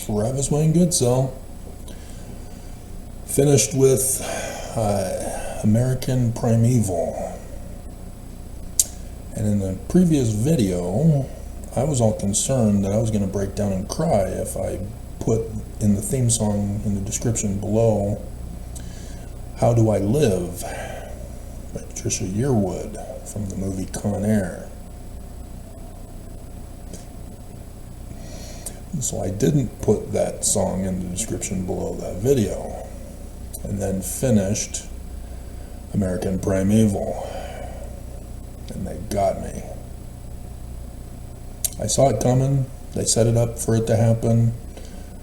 Travis Wayne Goodsell. Finished with American Primeval. And in the previous video, I was all concerned that I was going to break down and cry if I put in the theme song in the description below, How Do I Live by Trisha Yearwood from the movie Con Air. So I didn't put that song in the description below that video, and then finished American Primeval, and they got me. I saw it coming. They set it up for it to happen,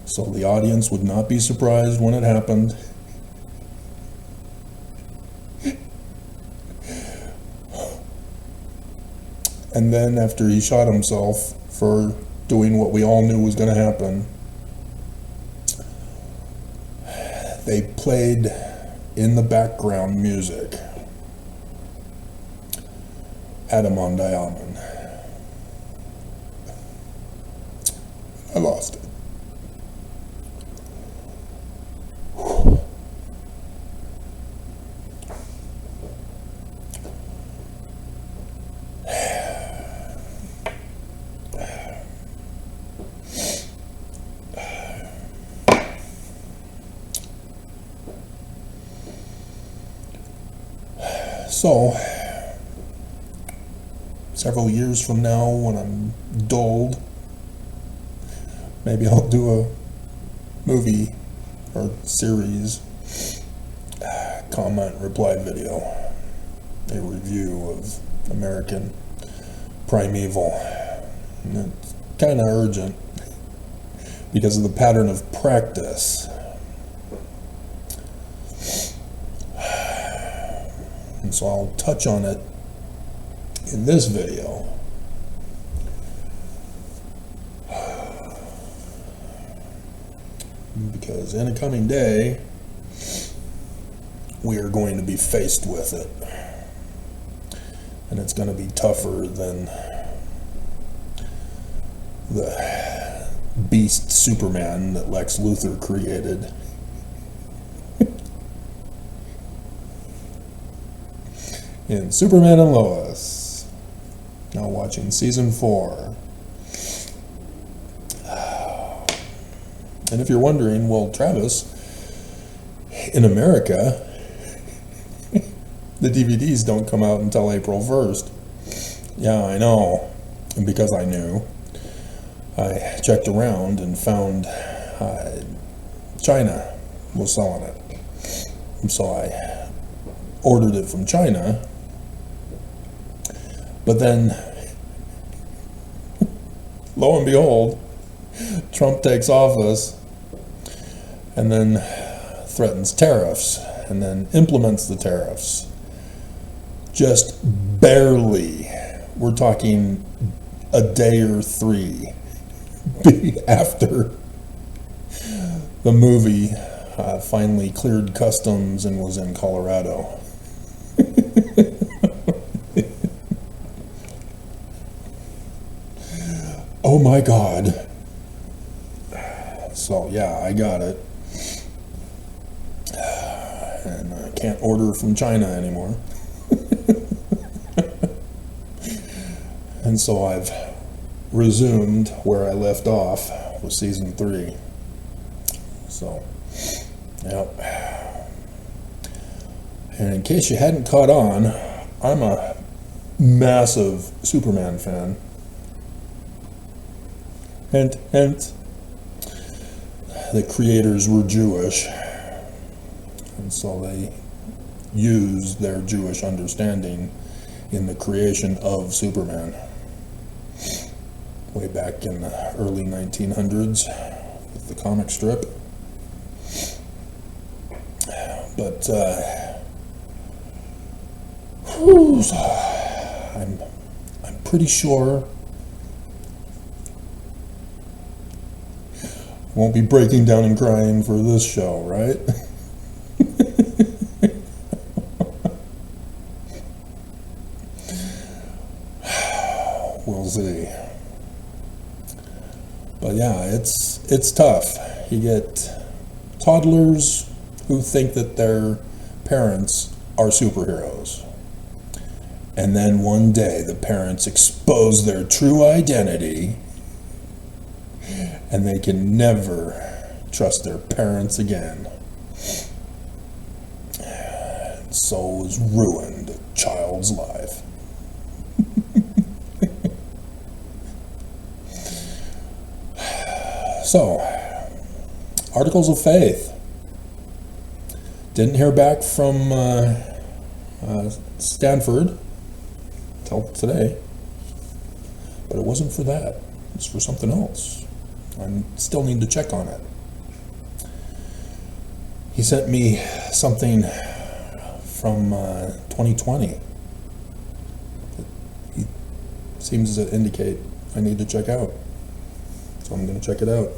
so the audience would not be surprised when it happened. And then after he shot himself for doing what we all knew was going to happen, they played in the background music Adam on Diamond. I lost it. So, several years from now, when I'm dulled, maybe I'll do a movie or series comment reply video, a review of American Primeval. And it's kind of urgent because of the pattern of practice. And so I'll touch on it in this video. Because in a coming day, we are going to be faced with it. And it's going to be tougher than the beast Superman that Lex Luthor created. In Superman and Lois. Now watching season 4. And if you're wondering, well, Travis, in America, the DVDs don't come out until April 1st. Yeah, I know. And because I knew, I checked around and found China was selling it. And so I ordered it from China. But then, lo and behold, Trump takes office and then threatens tariffs and then implements the tariffs. Just barely. We're talking a day or 3 after the movie finally cleared customs and was in Colorado. Oh my God. So yeah, I got it. And I can't order from China anymore. And so I've resumed where I left off with season 3. So, yep. And in case you hadn't caught on, I'm a massive Superman fan. Hint, hint. The creators were Jewish, and so they used their Jewish understanding in the creation of Superman way back in the early 1900s with the comic strip. But I'm pretty sure won't be breaking down and crying for this show, right? We'll see. But yeah, it's tough. You get toddlers who think that their parents are superheroes. And then one day the parents expose their true identity and they can never trust their parents again. So is ruined a child's life. So, articles of faith. Didn't hear back from Stanford till today, but it wasn't for that. It's for something else. I still need to check on it. He sent me something from 2020. He seems to indicate I need to check out. So I'm going to check it out.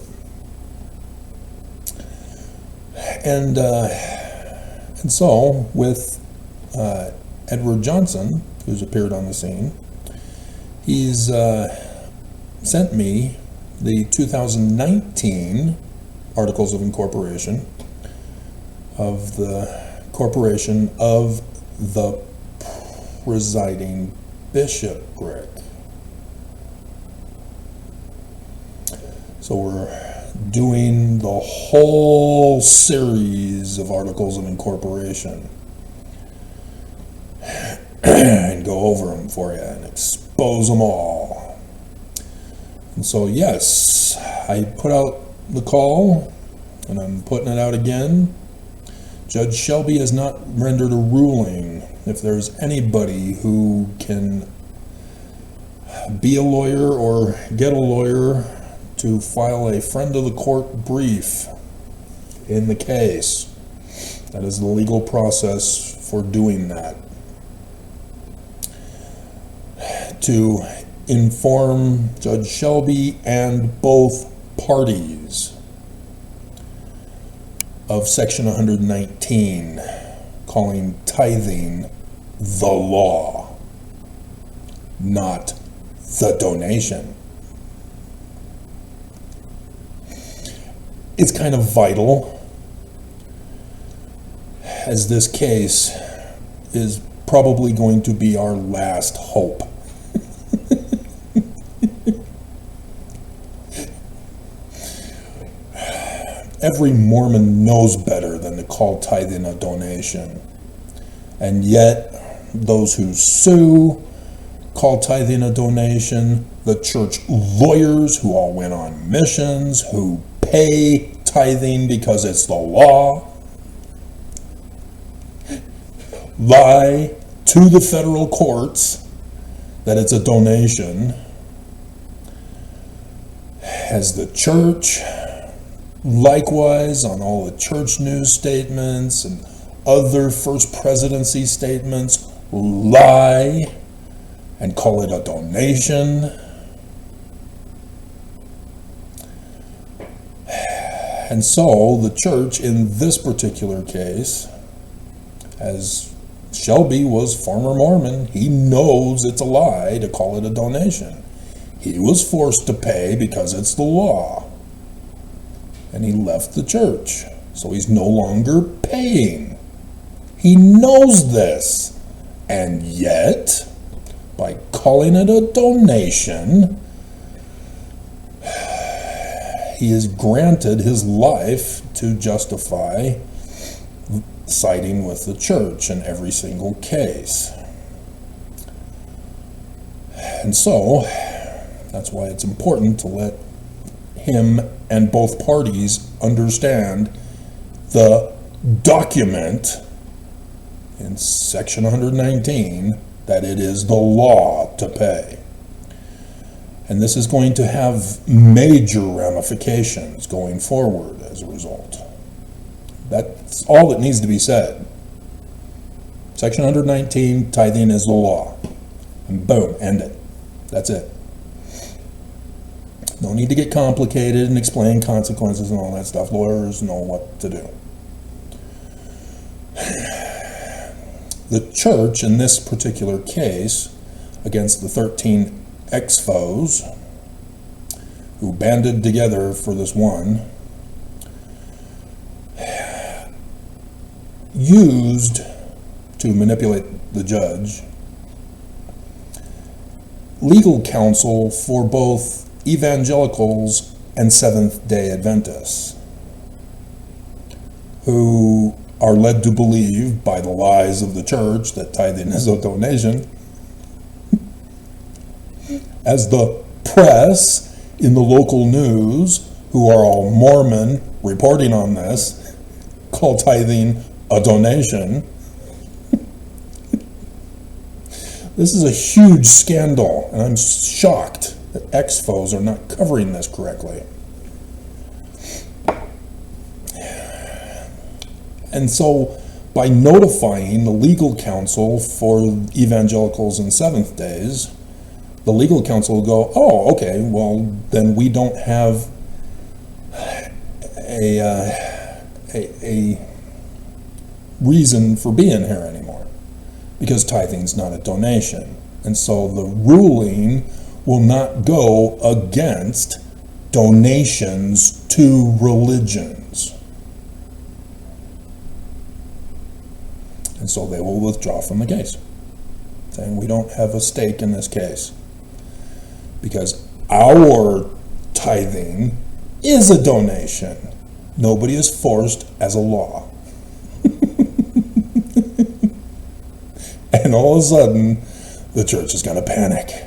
And so with Edward Johnson, who's appeared on the scene, he's sent me the 2019 Articles of Incorporation of the Corporation of the Presiding Bishopric. So we're doing the whole series of Articles of Incorporation and go over them for you and expose them all. And so yes, I put out the call and I'm putting it out again. Judge Shelby has not rendered a ruling. If there's anybody who can be a lawyer or get a lawyer to file a friend of the court brief in the case, that is the legal process for doing that, to inform Judge Shelby and both parties of Section 119, calling tithing the law, not the donation. It's kind of vital, as this case is probably going to be our last hope. Every Mormon knows better than to call tithing a donation. And yet, those who sue call tithing a donation. The church lawyers who all went on missions, who pay tithing because it's the law, lie to the federal courts that it's a donation. As the church, likewise, on all the church news statements and other First Presidency statements, lie and call it a donation. And so the church in this particular case, as Shelby was former Mormon, he knows it's a lie to call it a donation. He was forced to pay because it's the law. And he left the church. So he's no longer paying. He knows this. And yet, by calling it a donation, he is granted his life to justify siding with the church in every single case. And so, that's why it's important to let him and both parties understand the document in Section 119 that it is the law to pay. And this is going to have major ramifications going forward as a result. That's all that needs to be said. Section 119, tithing is the law. And boom, end it. That's it. No need to get complicated and explain consequences and all that stuff. Lawyers know what to do. The church, in this particular case, against the 13 ex-foes who banded together for this one, used to manipulate the judge legal counsel for both evangelicals and Seventh-day Adventists, who are led to believe by the lies of the church that tithing is a donation, as the press in the local news, who are all Mormon, reporting on this, call tithing a donation. This is a huge scandal, and I'm shocked that Expos are not covering this correctly. And so, by notifying the legal counsel for evangelicals and Seventh Days, the legal counsel will go, oh, okay, well, then we don't have a reason for being here anymore, because tithing's not a donation. And so the ruling will not go against donations to religions. And so they will withdraw from the case, saying we don't have a stake in this case, because our tithing is a donation. Nobody is forced as a law. And all of a sudden, the church is going to panic,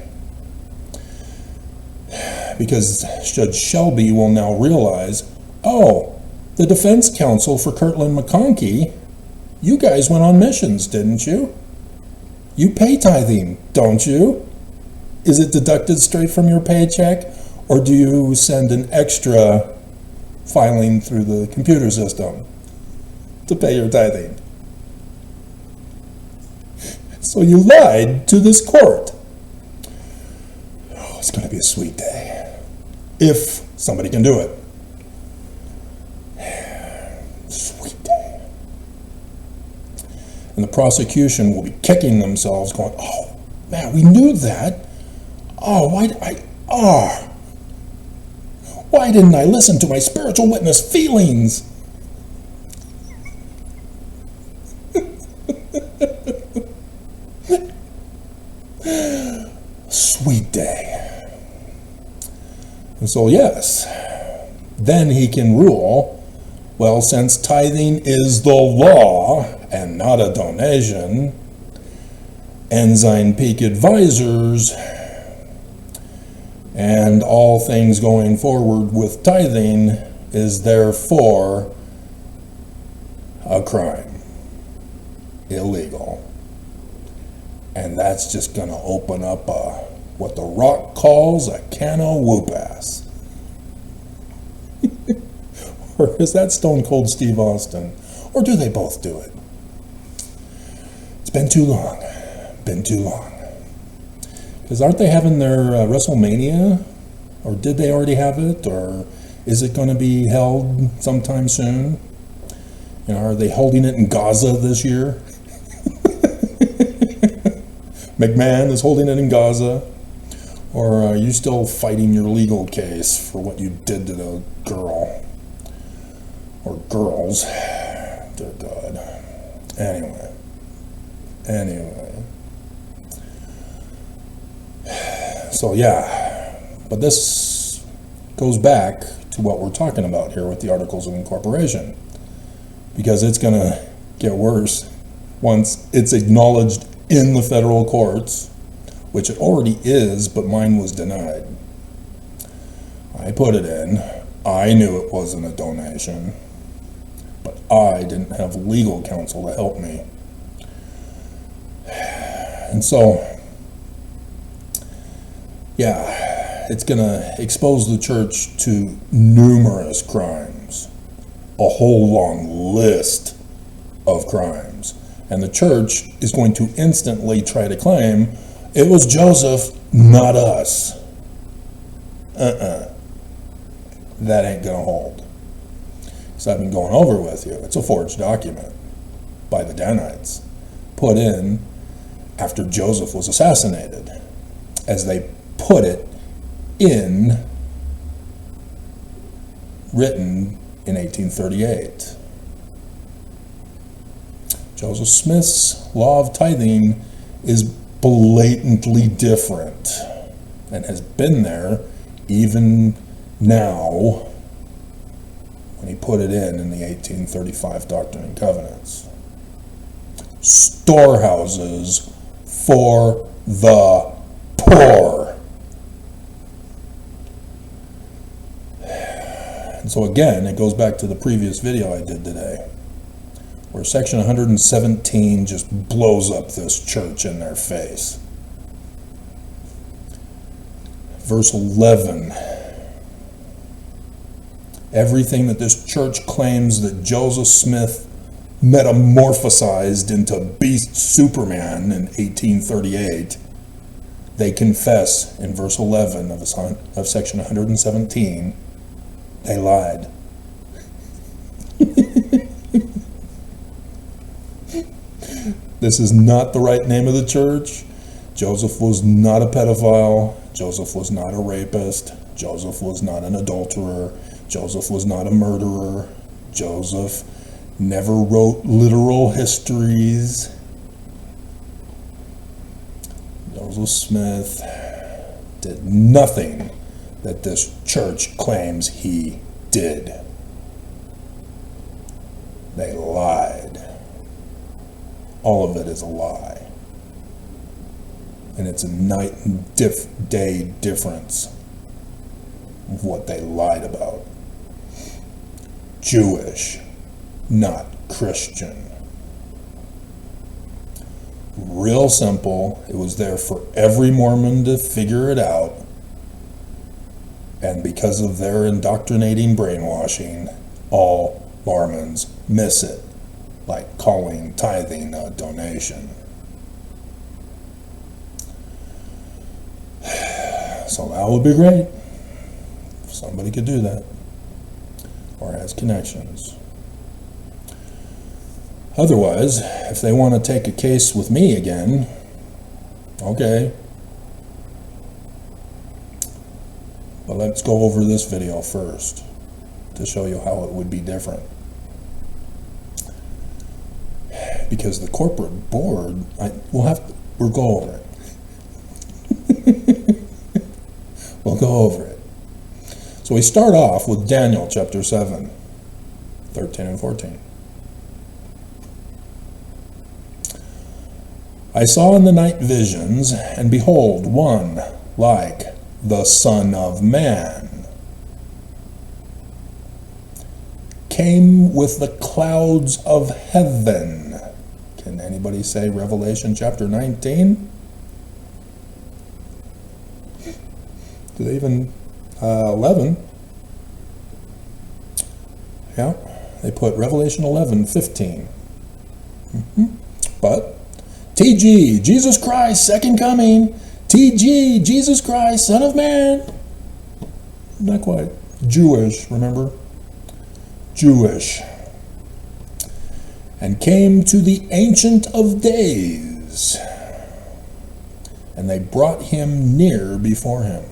because Judge Shelby will now realize, oh, the defense counsel for Kirtland McConkie, you guys went on missions, didn't you? You pay tithing, don't you? Is it deducted straight from your paycheck, or do you send an extra filing through the computer system to pay your tithing? So you lied to this court. Oh, it's going to be a sweet day, if somebody can do it. Sweet day. And the prosecution will be kicking themselves, going, oh, man, we knew that. Oh, why didn't I listen to my spiritual witness feelings? Sweet day. And so, yes, then he can rule, well, since tithing is the law and not a donation, Ensign Peak Advisors and all things going forward with tithing is therefore a crime, illegal. And that's just going to open up what The Rock calls a can of whoop-ass. Or is that Stone Cold Steve Austin? Or do they both do it? It's been too long. Been too long. Because aren't they having their WrestleMania? Or did they already have it? Or is it going to be held sometime soon? You know, are they holding it in Gaza this year? McMahon is holding it in Gaza? Or are you still fighting your legal case for what you did to the girl? Or girls? Dear God. Anyway. So yeah, but this goes back to what we're talking about here with the Articles of Incorporation, because it's going to get worse once it's acknowledged in the federal courts, which it already is, but mine was denied. I put it in. I knew it wasn't a donation, but I didn't have legal counsel to help me. And so, yeah, it's going to expose the church to numerous crimes, a whole long list of crimes. And the church is going to instantly try to claim it was Joseph, not us. That ain't going to hold. So I've been going over with you. It's a forged document by the Danites, put in after Joseph was assassinated, as they put it in written in 1838. Joseph Smith's law of tithing is blatantly different and has been there even now when he put it in the 1835 Doctrine and Covenants. Storehouses for the poor. And so again, it goes back to the previous video I did today, where section 117 just blows up this church in their face. Verse 11. Everything that this church claims that Joseph Smith metamorphosized into Beast Superman in 1838, they confess in verse 11 of section 117, they lied. This is not the right name of the church. Joseph was not a pedophile. Joseph was not a rapist. Joseph was not an adulterer. Joseph was not a murderer. Joseph never wrote literal histories. Joseph Smith did nothing that this church claims he did. They lied. All of it is a lie. And it's a night and day difference of what they lied about. Jewish, not Christian. Real simple. It was there for every Mormon to figure it out. And because of their indoctrinating brainwashing, all Mormons miss it, like calling tithing a donation. So that would be great if somebody could do that or has connections. Otherwise, if they want to take a case with me again, okay. But let's go over this video first to show you how it would be different. Because the corporate board, we'll go over it. We'll go over it. So we start off with Daniel chapter 7, 13 and 14. I saw in the night visions, and behold, one like the Son of Man came with the clouds of heaven. Can anybody say Revelation chapter 19? Do they even 11? Yeah, they put Revelation 11:15. But TG, Jesus Christ, second coming. TG, Jesus Christ, Son of Man. Not quite. Jewish, remember? Jewish. And came to the Ancient of Days. And they brought him near before him.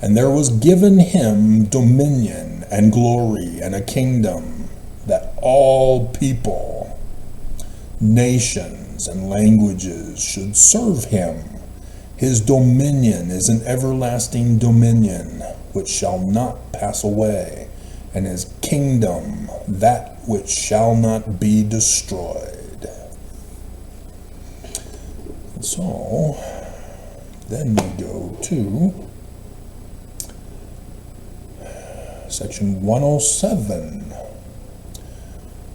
And there was given him dominion and glory and a kingdom, that all people, nations, and languages should serve him. His dominion is an everlasting dominion which shall not pass away, and his kingdom that which shall not be destroyed. So, then we go to section 107,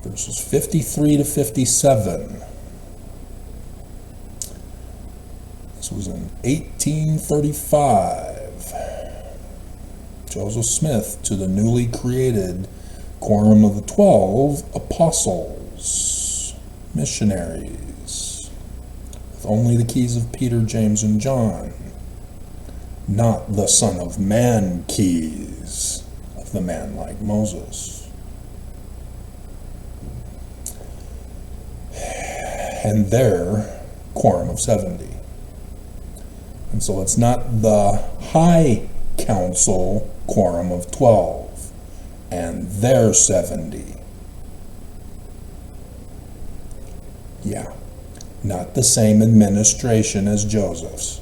verses 53 to 57. This was in 1835. Joseph Smith to the newly created Quorum of the 12 Apostles, missionaries, with only the keys of Peter, James, and John, not the Son of Man keys of the man like Moses. And their Quorum of 70. And so it's not the high council quorum of 12, and their 70. Yeah, not the same administration as Joseph's.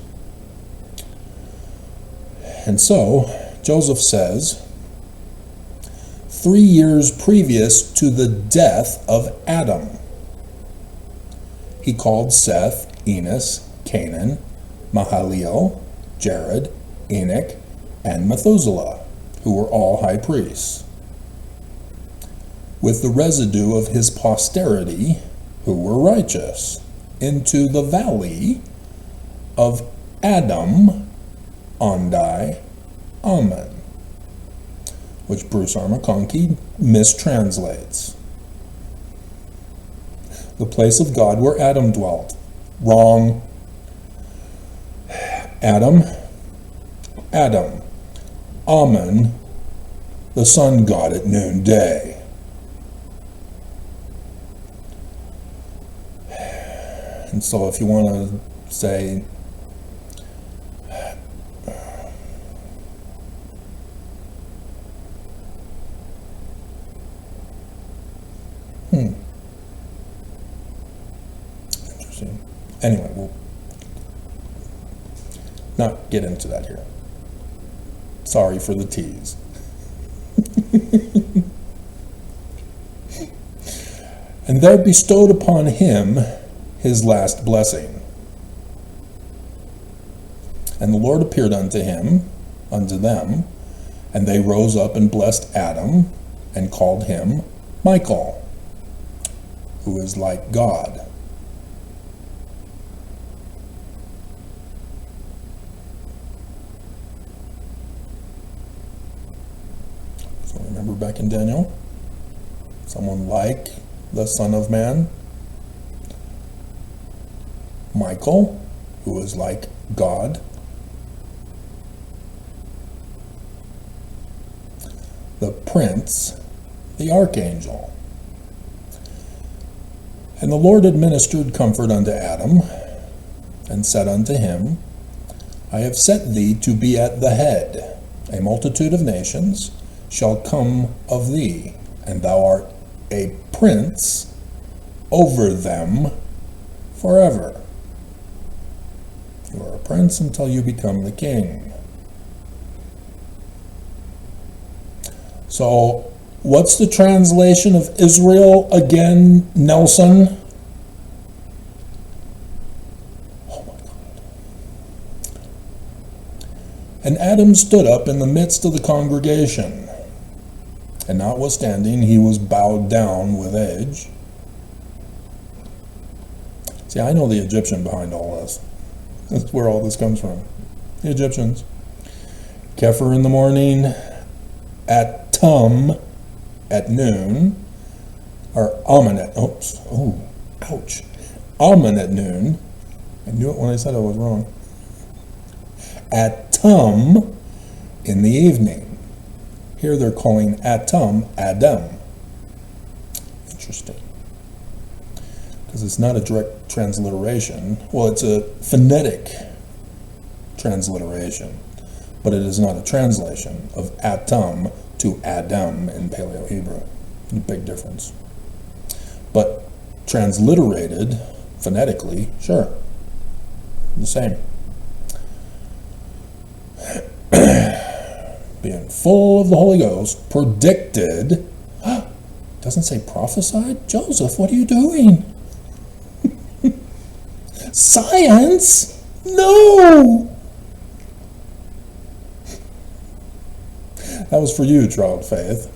And so, Joseph says, 3 years previous to the death of Adam, he called Seth, Enos, Canaan, Mahalalel, Jared, Enoch, and Methuselah, who were all high priests, with the residue of his posterity, who were righteous, into the valley of Adam, Ondai, Amen, which Bruce R. McConkie mistranslates. The place of God where Adam dwelt. Wrong. Adam, Amen, the sun god at noonday. And so if you want to say, interesting. Anyway, we'll not get into that here. Sorry for the tease. And there bestowed upon him his last blessing. And the Lord appeared unto them, and they rose up and blessed Adam, and called him Michael, who is like God. So remember back in Daniel, someone like the Son of Man, Michael, who is like God. The Prince, the Archangel. And the Lord administered comfort unto Adam, and said unto him, I have set thee to be at the head. A multitude of nations shall come of thee, and thou art a prince over them forever. You are a prince until you become the king. So, what's the translation of Israel again, Nelson? Oh my God. And Adam stood up in the midst of the congregation, and notwithstanding he was bowed down with age. See, I know the Egyptian behind all this. That's where all this comes from. The Egyptians. Kepher in the morning, at Tum at noon, or Amen at, Amen at noon. I knew it when I said I was wrong. At Tum in the evening. Here they're calling Atum Adam. Interesting. Because it's not a direct transliteration. Well, it's a phonetic transliteration, but it is not a translation of Atum to Adam in Paleo-Hebrew. A big difference. But transliterated phonetically, sure, the same. Being full of the Holy Ghost, predicted, doesn't say prophesied? Joseph, what are you doing? Science? No! That was for you, child faith.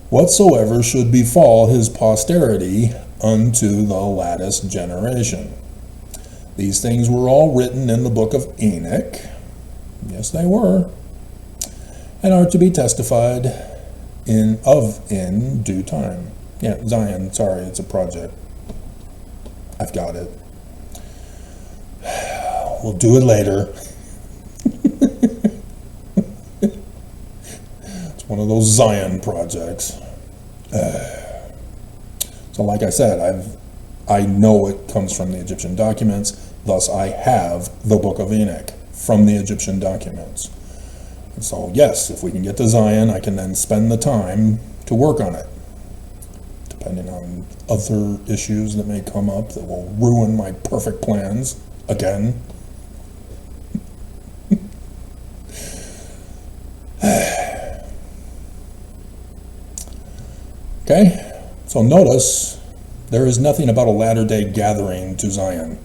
Whatsoever should befall his posterity unto the latest generation. These things were all written in the book of Enoch. Yes, they were. And are to be testified in due time. Yeah, Zion, sorry, it's a project. I've got it. We'll do it later. It's one of those Zion projects. So like I said, I know it comes from the Egyptian documents, thus I have the book of Enoch from the Egyptian documents. And so, yes, if we can get to Zion, I can then spend the time to work on it, depending on other issues that may come up that will ruin my perfect plans again. Okay, so notice there is nothing about a latter-day gathering to Zion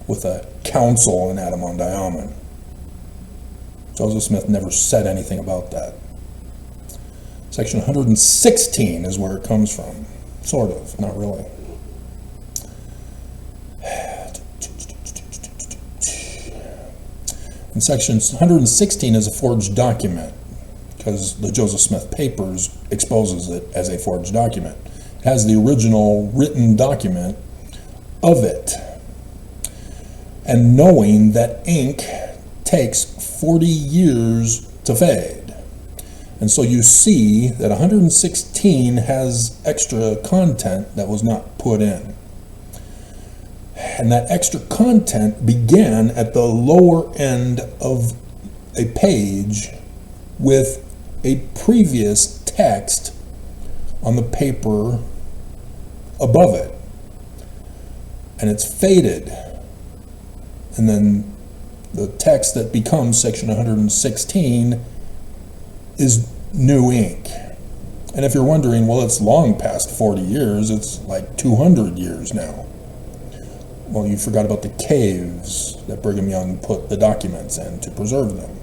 with a council in Adam-on-Diamond. Joseph Smith never said anything about that. Section 116 is where it comes from. Sort of, not really. And section 116 is a forged document, because the Joseph Smith Papers exposes it as a forged document. It has the original written document of it. And knowing that ink takes 40 years to fade. And so you see that 116 has extra content that was not put in. And that extra content began at the lower end of a page with a previous text on the paper above it. And it's faded. And then the text that becomes section 116 is new ink. And if you're wondering, well, it's long past 40 years, it's like 200 years now. Well, you forgot about the caves that Brigham Young put the documents in to preserve them.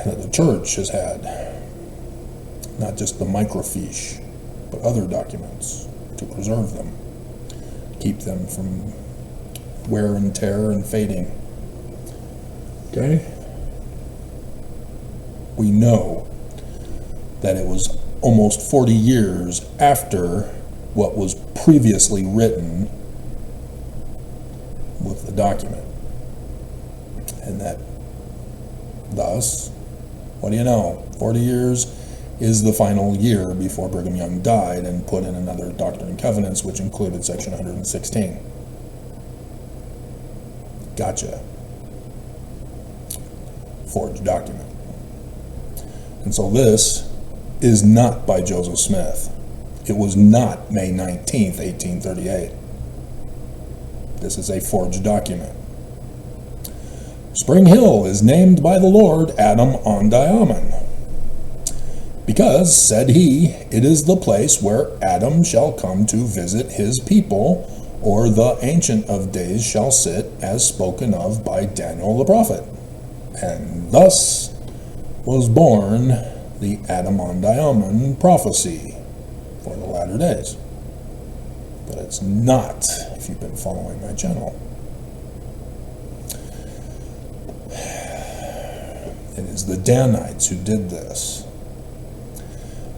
That the church has had, not just the microfiche, but other documents to preserve them, keep them from wear and tear and fading. Okay? We know that it was almost 40 years after what was previously written with the document. And that, thus, what do you know? 40 years is the final year before Brigham Young died and put in another Doctrine and Covenants, which included section 116. Gotcha. Forged document. And so this is not by Joseph Smith. It was not May 19th, 1838. This is a forged document. Spring Hill is named by the Lord Adam-on-Diamond, because, said he, it is the place where Adam shall come to visit his people, or the Ancient of Days shall sit, as spoken of by Daniel the prophet. And thus was born the Adam-on-Diamond prophecy for the latter days. But it's not, if you've been following my channel. It is the Danites who did this.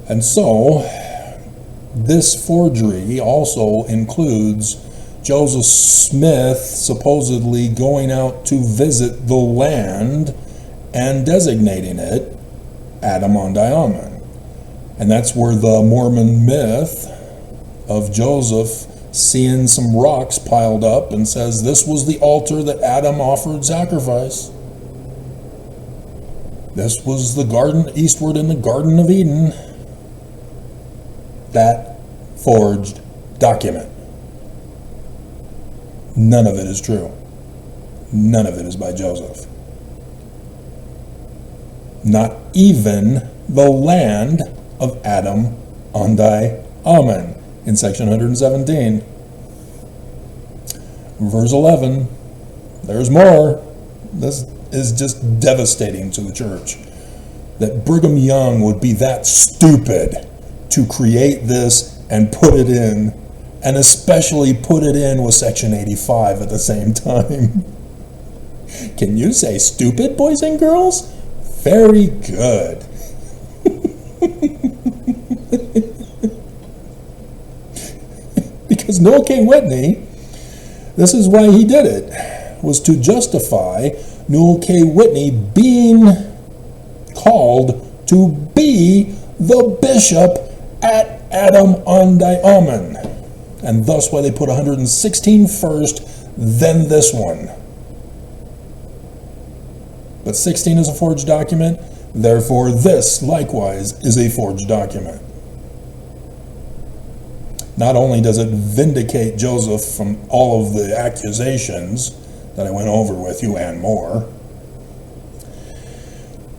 And so, this forgery also includes Joseph Smith supposedly going out to visit the land and designating it Adam-on-Diamond. And that's where the Mormon myth of Joseph seeing some rocks piled up and says this was the altar that Adam offered sacrifice. This was the garden eastward in the Garden of Eden. That forged document. None of it is true. None of it is by Joseph. Not even the land of Adam-on-Diamond in section 117. Verse 11. There's more. This is just devastating to the church. That Brigham Young would be that stupid to create this and put it in, and especially put it in with section 85 at the same time. Can you say stupid, boys and girls? Very good. Because Noel K. Whitney, this is why he did it, was to justify Noel K. Whitney being called to be the bishop at Adam-on-Diamond. and thus why they put 116 first, then this one. But 16 is a forged document, therefore this likewise is a forged document. Not only does it vindicate Joseph from all of the accusations that I went over with you and more,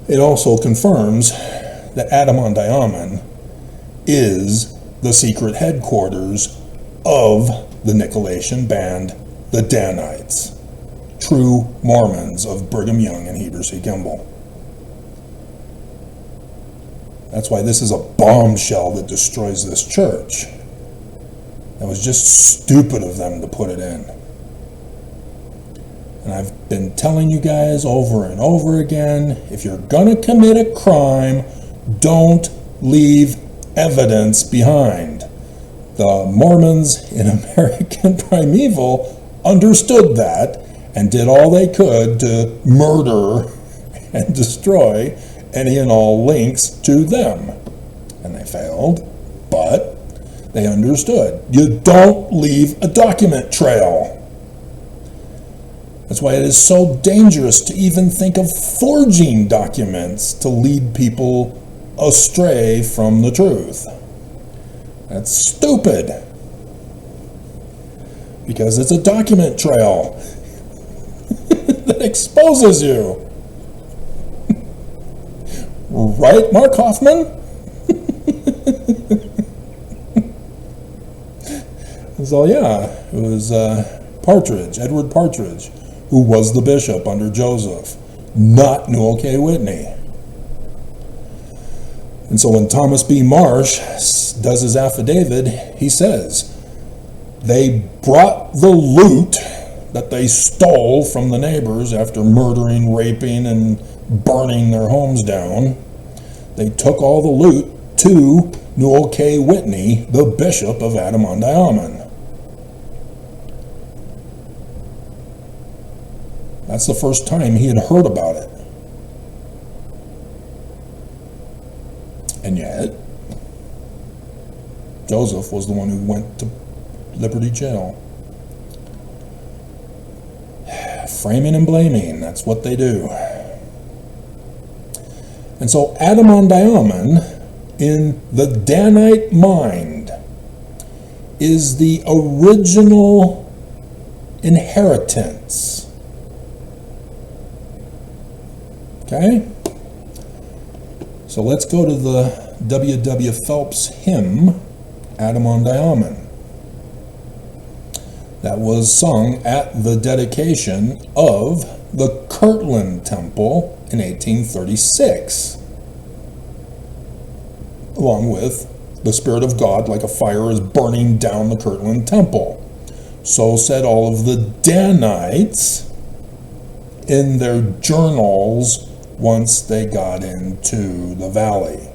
it also confirms that Adam-on-Diamond is the secret headquarters of the Nicolaitan band, the Danites, true Mormons of Brigham Young and Heber C. Kimball. That's why this is a bombshell that destroys this church. It was just stupid of them to put it in. And I've been telling you guys over and over again, if you're gonna commit a crime, don't leave evidence behind. The Mormons in American Primeval understood that and did all they could to murder and destroy any and all links to them. And they failed, but they understood. You don't leave a document trail. That's why it is so dangerous to even think of forging documents to lead people astray from the truth. That's stupid. Because it's a document trail that exposes you. Right, Mark Hoffman? So yeah, it was Partridge, Edward Partridge, who was the bishop under Joseph, not Newell K. Whitney. And so when Thomas B. Marsh does his affidavit, he says, they brought the loot that they stole from the neighbors after murdering, raping, and burning their homes down. They took all the loot to Newell K. Whitney, the bishop of Adam-on-Diamond. That's the first time he had heard about it. And yet, Joseph was the one who went to Liberty Jail. Framing and blaming, that's what they do. And so Adam-on-Diamond, in the Danite mind, is the original inheritance. Okay? So let's go to the W.W. Phelps hymn, Adam-on-Diamond. That was sung at the dedication of the Kirtland Temple in 1836, along with the Spirit of God like a fire is burning down the Kirtland Temple. So said all of the Danites in their journals once they got into the valley.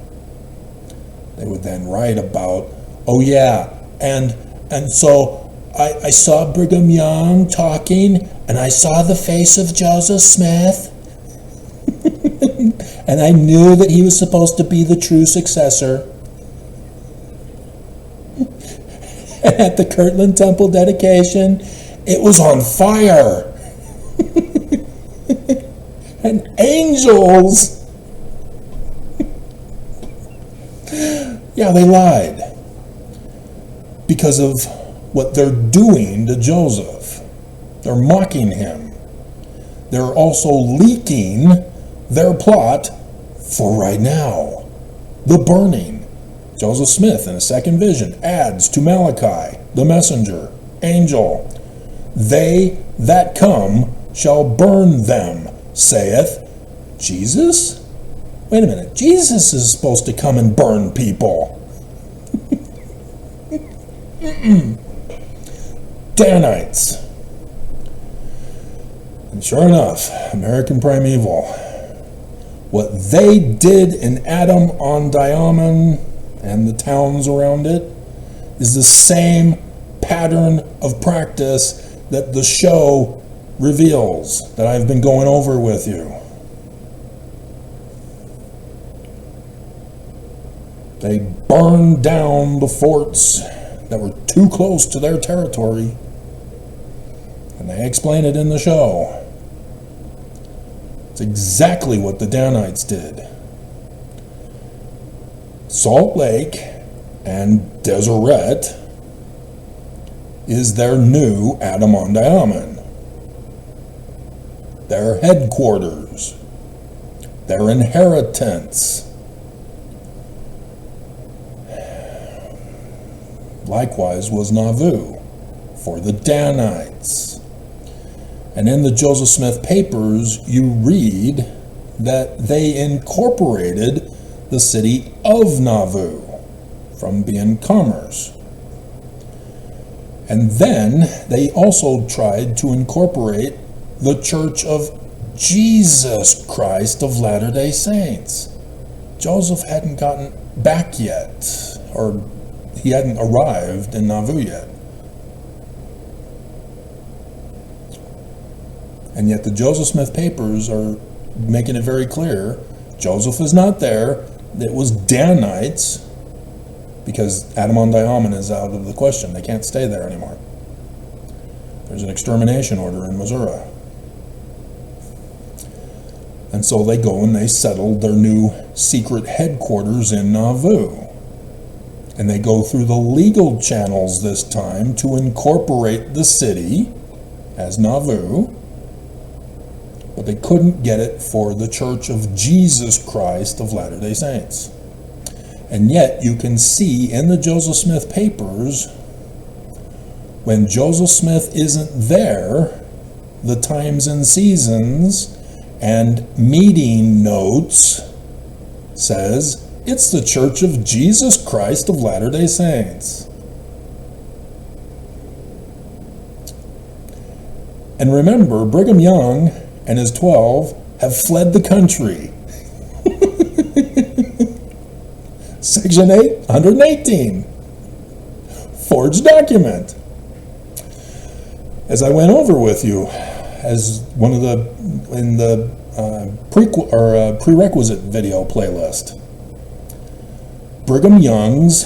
They would then write about, oh yeah, and so I saw Brigham Young talking, and I saw the face of Joseph Smith, and I knew that he was supposed to be the true successor. And at the Kirtland Temple dedication, it was on fire. And angels. Yeah, they lied because of what they're doing to Joseph. They're mocking him. They're also leaking their plot for right now. The burning. Joseph Smith in a second vision adds to Malachi, the messenger, angel, they that come shall burn them, saith Jesus? Wait a minute, Jesus is supposed to come and burn people. Danites. And sure enough, American Primeval, what they did in Adam-on-Diamond and the towns around it is the same pattern of practice that the show reveals, that I've been going over with you. They burned down the forts, that were too close to their territory. And they explain it in the show. It's exactly what the Danites did. Salt Lake and Deseret is their new Adam-on-Diamond. Their headquarters. Their inheritance. Likewise was Nauvoo for the Danites. And in the Joseph Smith papers, you read that they incorporated the city of Nauvoo from being commerce. And then they also tried to incorporate the Church of Jesus Christ of Latter-day Saints. Joseph hadn't gotten back yet, or he hadn't arrived in Nauvoo yet. And yet the Joseph Smith papers are making it very clear Joseph is not there. It was Danites, because Adam-on-Diamond is out of the question. They can't stay there anymore. There's an extermination order in Missouri. And so they go and they settled their new secret headquarters in Nauvoo. And they go through the legal channels this time to incorporate the city as Nauvoo. But they couldn't get it for the Church of Jesus Christ of Latter-day Saints. And yet you can see in the Joseph Smith papers, when Joseph Smith isn't there, the times and seasons and meeting notes says it's the Church of Jesus Christ of Latter-day Saints. And remember, Brigham Young and his 12 have fled the country. Section 8, 118. Forged document. As I went over with you, as one of the in the prerequisite video playlist, Brigham Young's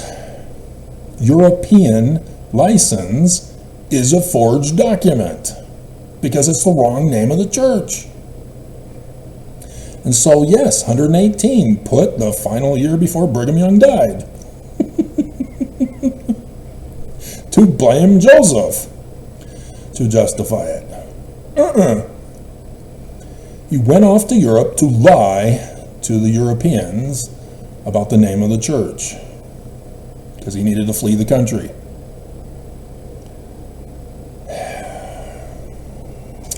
European license is a forged document because it's the wrong name of the church. And so, yes, 118 put the final year before Brigham Young died to blame Joseph to justify it. He went off to Europe to lie to the Europeans about the name of the church because he needed to flee the country.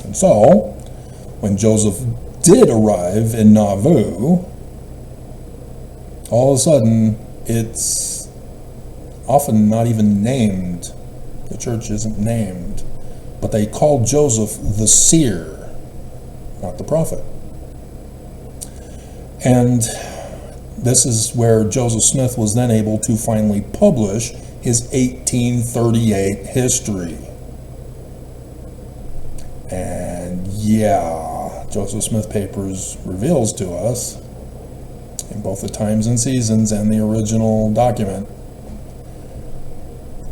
And so, when Joseph did arrive in Nauvoo, all of a sudden it's often not even named. The church isn't named, but they called Joseph the seer, not the prophet. And this is where Joseph Smith was then able to finally publish his 1838 history. And yeah, Joseph Smith Papers reveals to us, in both the times and seasons and the original document,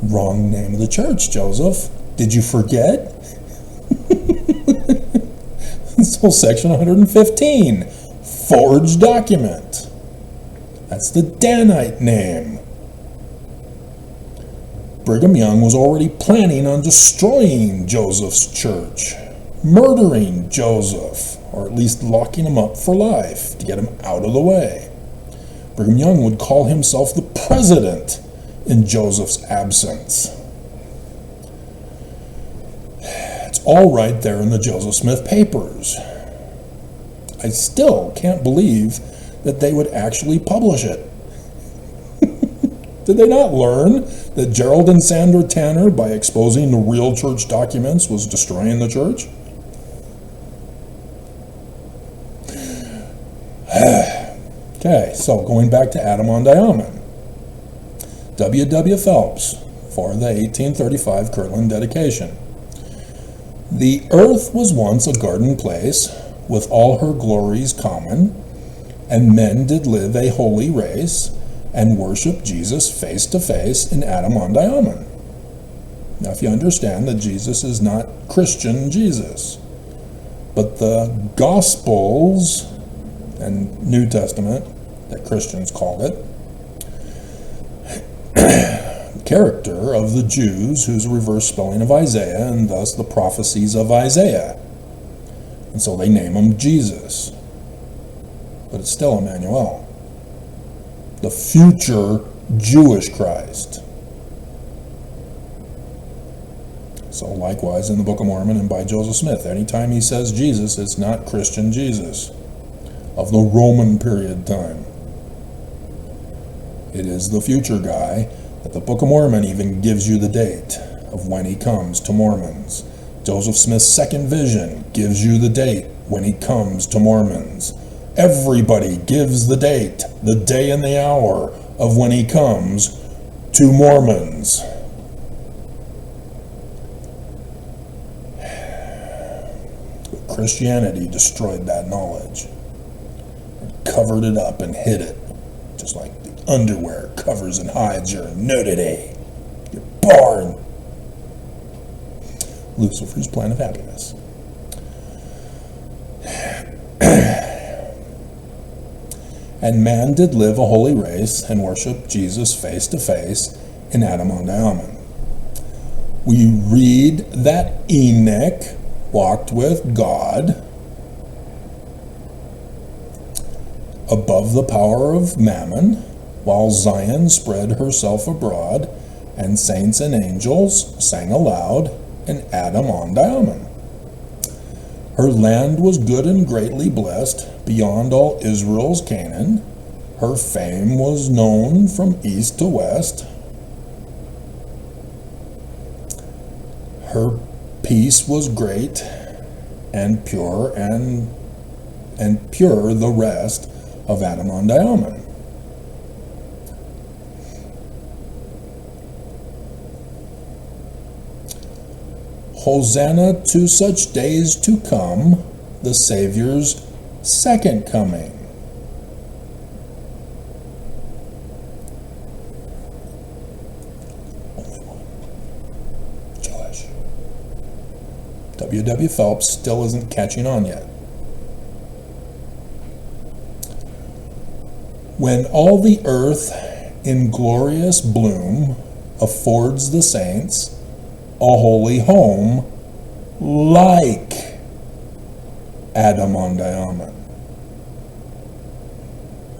wrong name of the church, Joseph. Did you forget? So section 115, forged document. That's the Danite name. Brigham Young was already planning on destroying Joseph's church, murdering Joseph, or at least locking him up for life to get him out of the way. Brigham Young would call himself the president in Joseph's absence. It's all right there in the Joseph Smith papers. I still can't believe that they would actually publish it. Did they not learn that Gerald and Sandra Tanner, by exposing the real church documents, was destroying the church? Okay, so going back to Adam-on-Diamond. W. W. Phelps for the 1835 Kirtland dedication. The earth was once a garden place, with all her glories common, and men did live a holy race, and worship Jesus face to face in Adam on Diamond. Now, if you understand that Jesus is not Christian Jesus, but the Gospels and New Testament, that Christians called it, character of the Jews, who's a reverse spelling of Isaiah, and thus the prophecies of Isaiah. And so they name him Jesus. But it's still Emmanuel, the future Jewish Christ. So likewise in the Book of Mormon and by Joseph Smith, anytime he says Jesus, it's not Christian Jesus of the Roman period time. It is the future guy that the Book of Mormon even gives you the date of when he comes to Mormons. Joseph Smith's second vision gives you the date when he comes to Mormons. Everybody gives the date, the day and the hour of when he comes to Mormons. Christianity destroyed that knowledge and covered it up and hid it, just like the underwear covers and hides your nudity, your barn. Lucifer's plan of happiness. And man did live a holy race and worship Jesus face to face in Adam on Diamond. We read that Enoch walked with God above the power of mammon, while Zion spread herself abroad, and saints and angels sang aloud in Adam on Diamond. Her land was good and greatly blessed beyond all Israel's Canaan. Her fame was known from east to west. Her peace was great and pure, and pure the rest of Adam on Diamond. Hosanna to such days to come, the Savior's second coming. Only one. Josh. W. Phelps still isn't catching on yet. When all the earth in glorious bloom affords the saints a holy home like Adam on Diamond.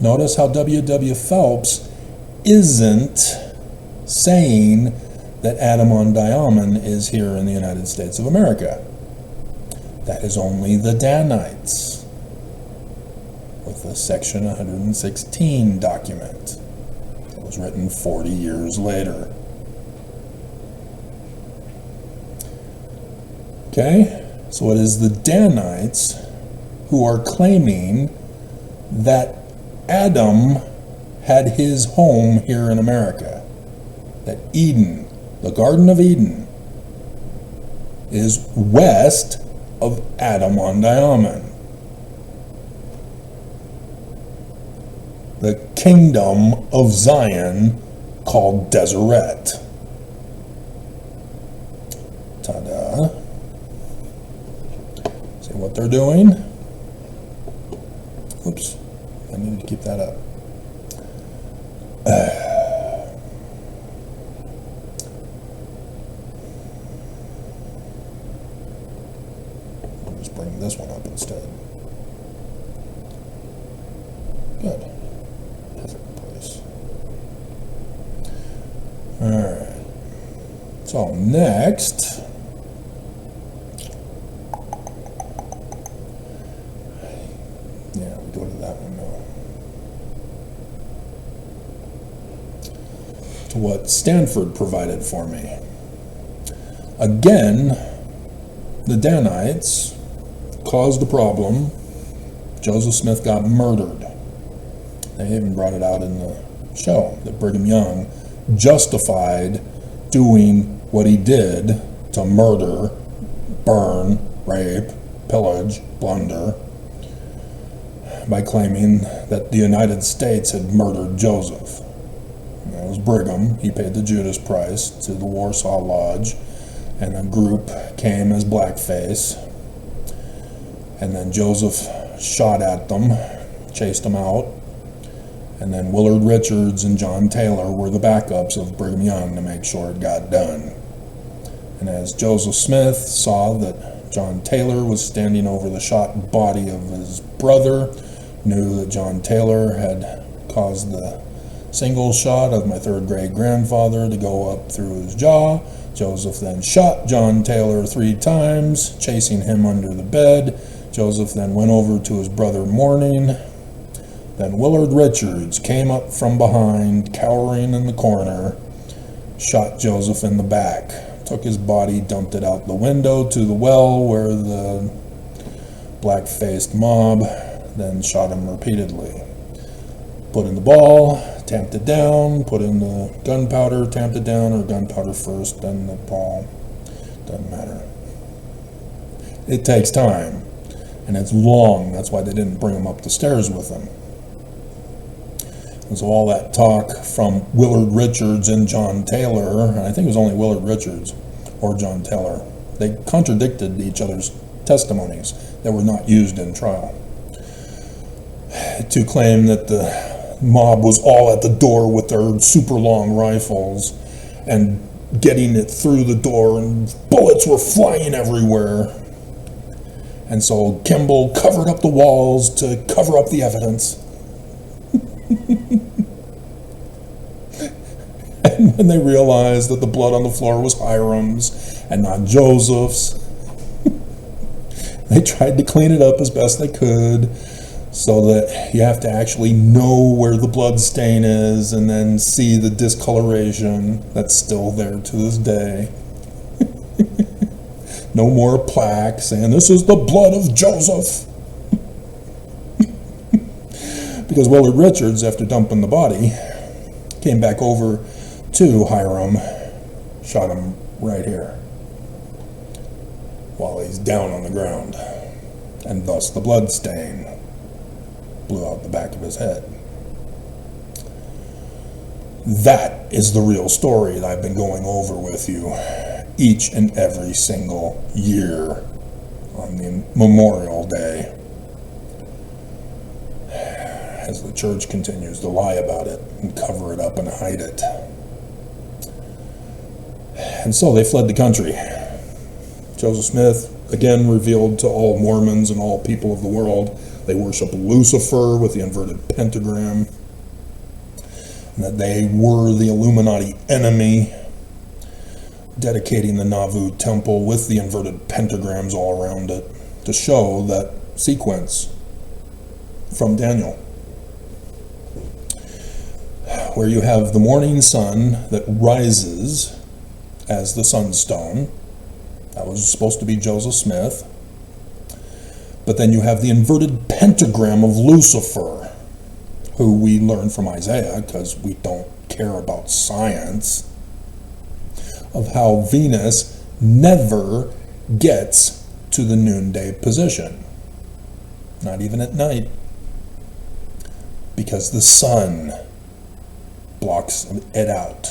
Notice how W. Phelps isn't saying that Adam on Diamond is here in the United States of America. That is only the Danites with the Section 116 document. It was written 40 years later. Okay, so it is the Danites who are claiming that Adam had his home here in America. That Eden, the Garden of Eden, is west of Adam on Diamond. The kingdom of Zion called Deseret. Ta-da. See what they're doing? Oops, I needed to keep that up. I'll just bring this one up instead. Good. Perfect place. Alright. So next, go to that one now. To what Stanford provided for me. Again, the Danites caused a problem. Joseph Smith got murdered. They even brought it out in the show that Brigham Young justified doing what he did to murder, burn, rape, pillage, plunder, by claiming that the United States had murdered Joseph. And that was Brigham. He paid the Judas price to the Warsaw Lodge, and a group came as blackface. And then Joseph shot at them, chased them out. And then Willard Richards and John Taylor were the backups of Brigham Young to make sure it got done. And as Joseph Smith saw that John Taylor was standing over the shot body of his brother, knew that John Taylor had caused the single shot of my third great grandfather to go up through his jaw. Joseph then shot John Taylor 3 times, chasing him under the bed. Joseph then went over to his brother mourning. Then Willard Richards came up from behind, cowering in the corner, shot Joseph in the back, took his body, dumped it out the window to the well where the black-faced mob then shot him repeatedly. Put in the ball, tamped it down, put in the gunpowder, tamped it down, or gunpowder first, then the ball. Doesn't matter. It takes time, and it's long. That's why they didn't bring him up the stairs with them. And so all that talk from Willard Richards and John Taylor, and I think it was only Willard Richards or John Taylor, they contradicted each other's testimonies that were not used in trial. To claim that the mob was all at the door with their super long rifles and getting it through the door, and bullets were flying everywhere. And so Kimball covered up the walls to cover up the evidence. And when they realized that the blood on the floor was Hiram's and not Joseph's, they tried to clean it up as best they could, so that you have to actually know where the blood stain is and then see the discoloration that's still there to this day. No more plaque saying this is the blood of Joseph. Because Willard Richards, after dumping the body, came back over to Hiram, shot him right here while he's down on the ground, and thus the blood stain blew out the back of his head. That is the real story that I've been going over with you each and every single year on the Memorial Day, as the church continues to lie about it and cover it up and hide it. And so they fled the country. Joseph Smith again revealed to all Mormons and all people of the world they worship Lucifer with the inverted pentagram, and that they were the Illuminati enemy, dedicating the Nauvoo temple with the inverted pentagrams all around it to show that sequence from Daniel, where you have the morning sun that rises as the sunstone. That was supposed to be Joseph Smith. But then you have the inverted pentagram of Lucifer, who we learn from Isaiah, because we don't care about science, of how Venus never gets to the noonday position, not even at night, because the sun blocks it out.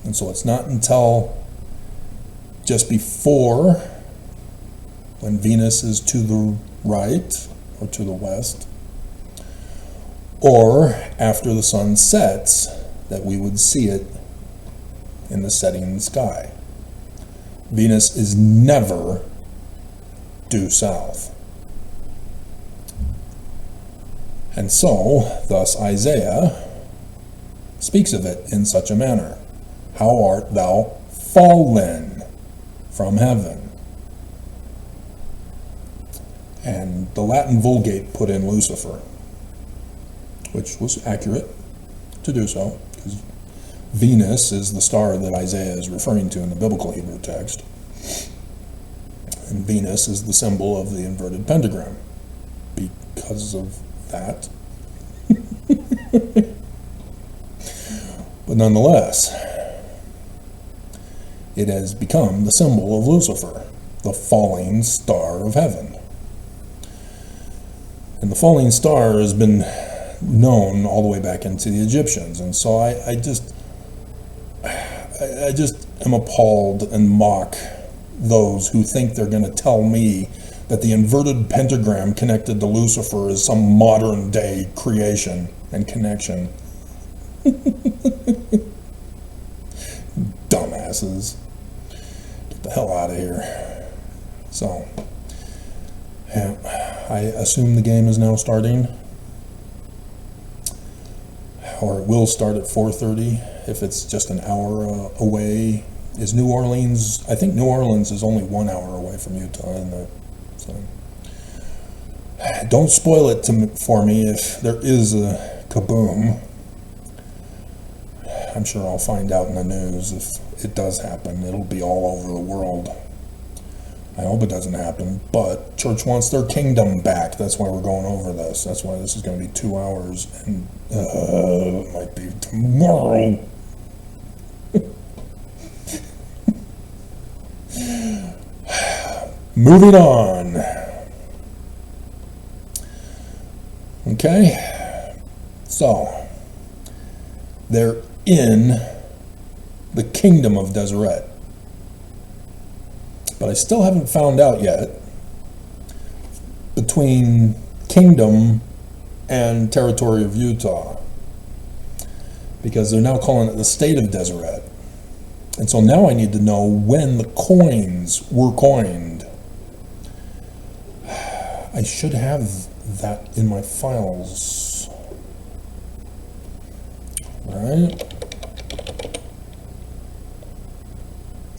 And so it's not until just before, when Venus is to the right or to the west, or after the sun sets, that we would see it in the setting sky. Venus is never due south. And so, thus Isaiah speaks of it in such a manner. How art thou fallen from heaven? And the Latin Vulgate put in Lucifer, which was accurate to do so, because Venus is the star that Isaiah is referring to in the biblical Hebrew text. And Venus is the symbol of the inverted pentagram. Because of that. But nonetheless, it has become the symbol of Lucifer, the falling star of heaven. And the falling star has been known all the way back into the Egyptians. And so I just am appalled and mock those who think they're going to tell me that the inverted pentagram connected to Lucifer is some modern day creation and connection. Dumbasses. Get the hell out of here. So, yeah, I assume the game is now starting, or it will start at 4:30 if it's just an hour away. Is New Orleans? I think New Orleans is only 1 hour away from Utah, isn't it? So, don't spoil it for me if there is a kaboom. I'm sure I'll find out in the news if it does happen. It'll be all over the world. I hope it doesn't happen, but church wants their kingdom back. That's why we're going over this. That's why this is going to be 2 hours, and it might be tomorrow. Moving on. Okay, so they're in the kingdom of Deseret. But I still haven't found out yet between kingdom and territory of Utah, because they're now calling it the state of Deseret. And so now I need to know when the coins were coined. I should have that in my files, right?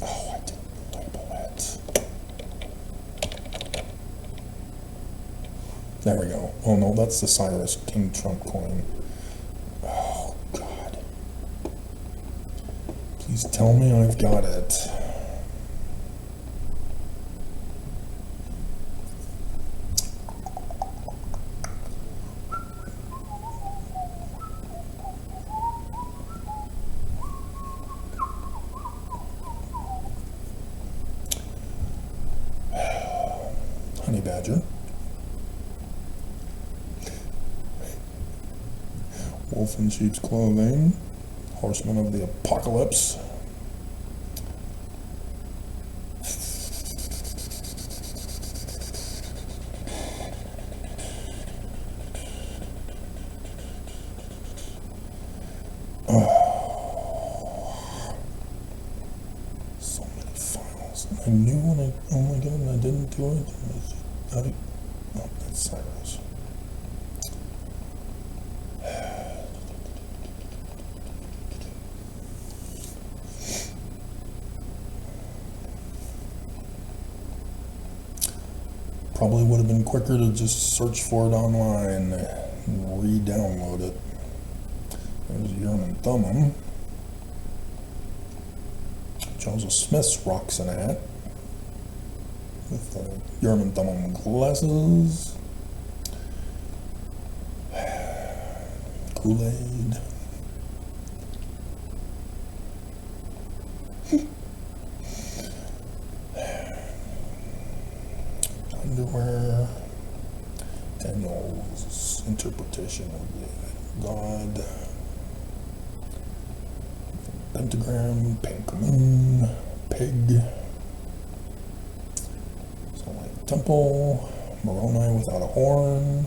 Oh, I didn't label it. There we go. Oh no, that's the Cyrus King Trump coin. Oh God. Please tell me I've got it. Honey badger. Wolf in sheep's clothing. Horseman of the apocalypse. So many files. I knew when I, oh my God, I didn't do it. Oh, that's Cyrus. Probably would have been quicker to just search for it online and re-download it. There's Urim and Thummim. Joseph Smith's rocks and hat with the Urim and Thummim glasses. Kool-Aid. Underwear. Daniel's interpretation of the God. Pentagram, pink moon, pig. Sunlight temple, Moroni without a horn.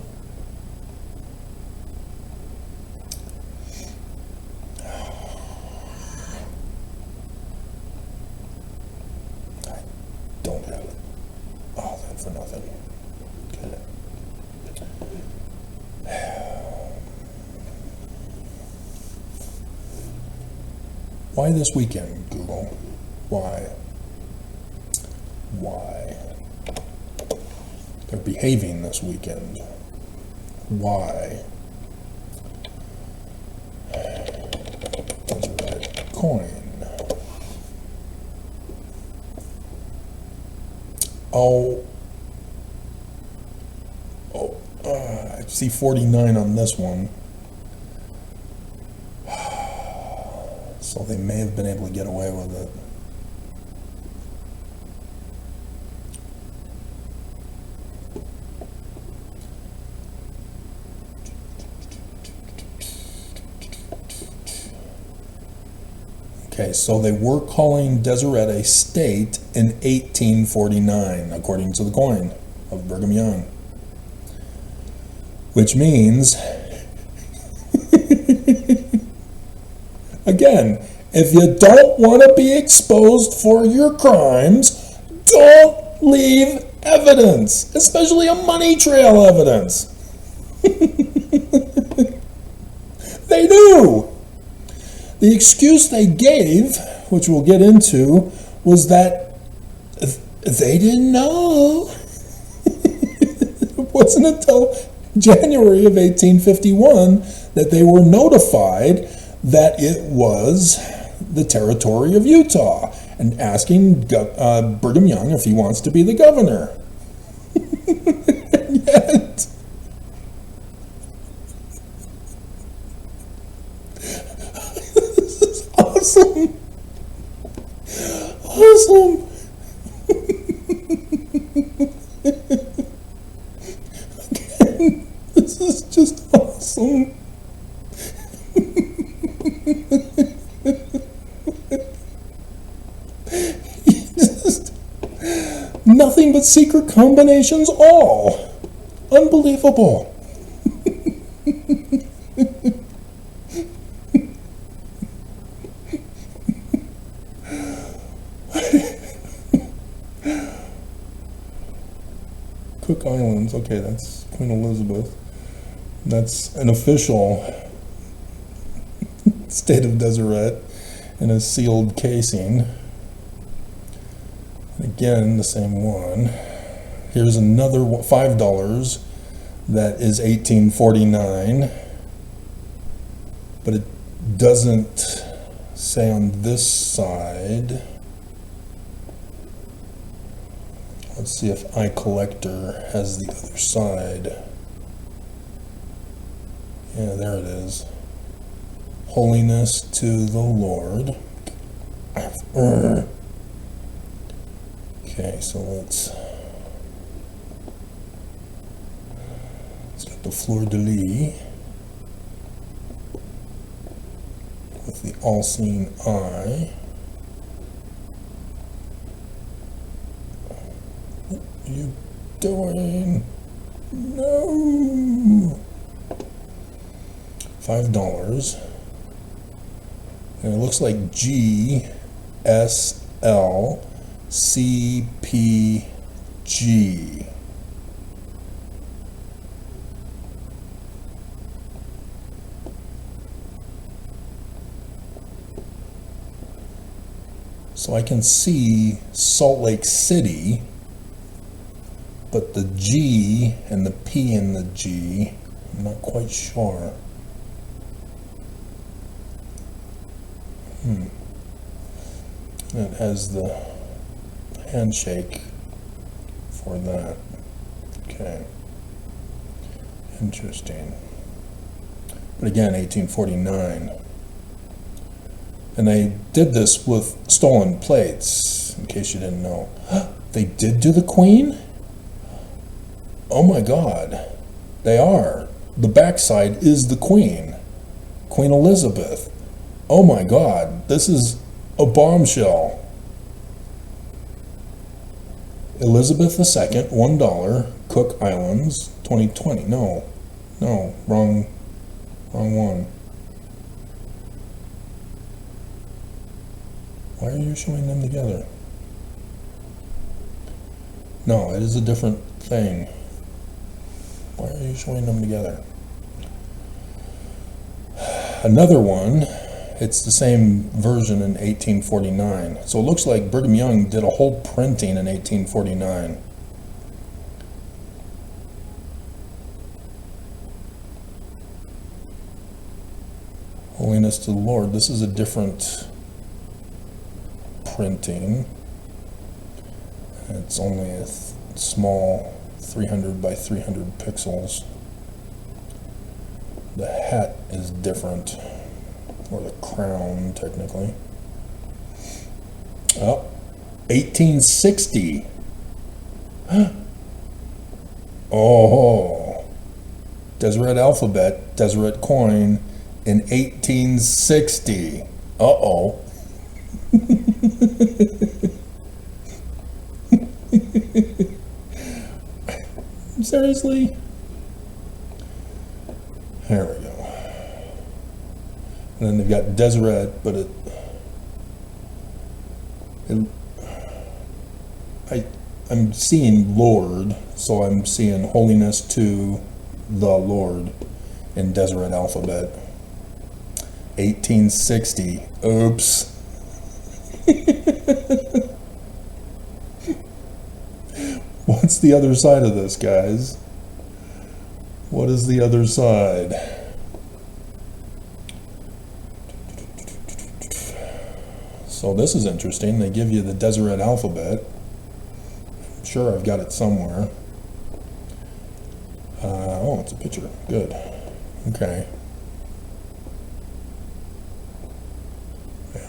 I don't have it. Oh, that for nothing. Okay. Why this weekend, Google? Why? Why? They're behaving this weekend. Why? Deseret coin. Oh. Oh. I see 49 on this one. So they may have been able to get away with it. Okay, so they were calling Deseret a state in 1849, according to the coin of Brigham Young. Which means, again, if you don't want to be exposed for your crimes, don't leave evidence, especially a money trail evidence. They knew. The excuse they gave, which we'll get into, was that they didn't know. It wasn't until January of 1851 that they were notified that it was the territory of Utah and asking Brigham Young if he wants to be the governor. And yet, this is awesome. Awesome. Again, this is just awesome. Just nothing but secret combinations, all. Unbelievable. Cook Islands, okay, that's Queen Elizabeth. That's an official state of Deseret in a sealed casing. Again, the same one. Here's another $5 that is 1849, but it doesn't say on this side. Let's see if iCollector has the other side. Yeah, there it is. Holiness to the Lord. Okay, so let's get the fleur-de-lis with the all-seeing eye. What are you doing? No! $5. And it looks like GSLCPG. So I can see Salt Lake City, but the G and the P in the G, I'm not quite sure. It has the handshake for that. Okay. Interesting. But again, 1849. And they did this with stolen plates, in case you didn't know. They did do the Queen? Oh my God. They are. The backside is the Queen. Queen Elizabeth. Oh my God, this is a bombshell. Elizabeth II, $1, Cook Islands, 2020. No, wrong one. Why are you showing them together? No, it is a different thing. Why are you showing them together? Another one. It's the same version in 1849. So it looks like Brigham Young did a whole printing in 1849. Holiness to the Lord. This is a different printing. It's only a small 300 by 300 pixels. The hat is different. Or the crown, technically. Oh, 1860. Oh, Deseret alphabet, Deseret coin in 1860. Uh-oh. Seriously? There we go. And then they've got Deseret, but I'm seeing Lord, so I'm seeing holiness to the Lord in Deseret alphabet. 1860. Oops. What's the other side of this, guys? What is the other side? So this is interesting. They give you the Deseret alphabet. Sure, I've got it somewhere. Oh, it's a picture. Good. Okay.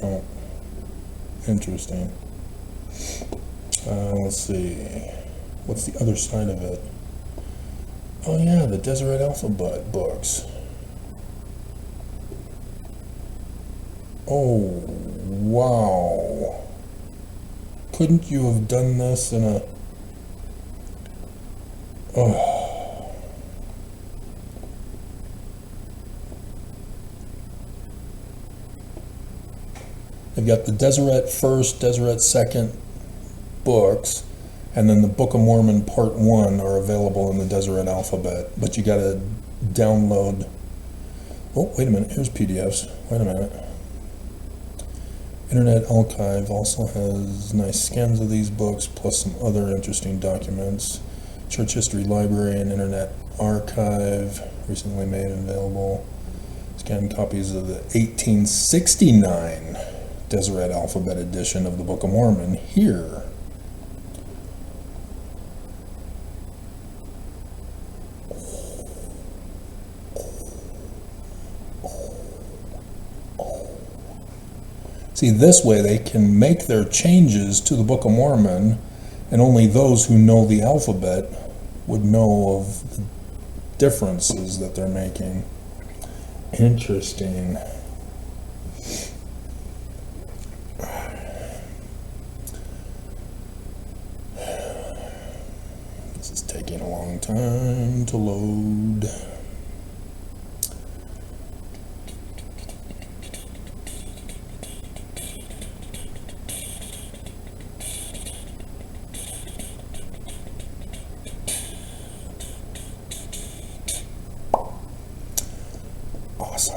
Oh, interesting. Let's see. What's the other side of it? Oh yeah, the Deseret alphabet books. Oh, wow. Couldn't you have done this in a... Oh. They've got the Deseret first, Deseret second books, and then the Book of Mormon Part 1 are available in the Deseret alphabet, but you gotta download... Oh, wait a minute, here's PDFs. Wait a minute. Internet Archive also has nice scans of these books, plus some other interesting documents. Church History Library and Internet Archive, recently made available. Scanned copies of the 1869 Deseret Alphabet edition of the Book of Mormon here. See, this way they can make their changes to the Book of Mormon, and only those who know the alphabet would know of the differences that they're making. Interesting. This is taking a long time to load. Awesome.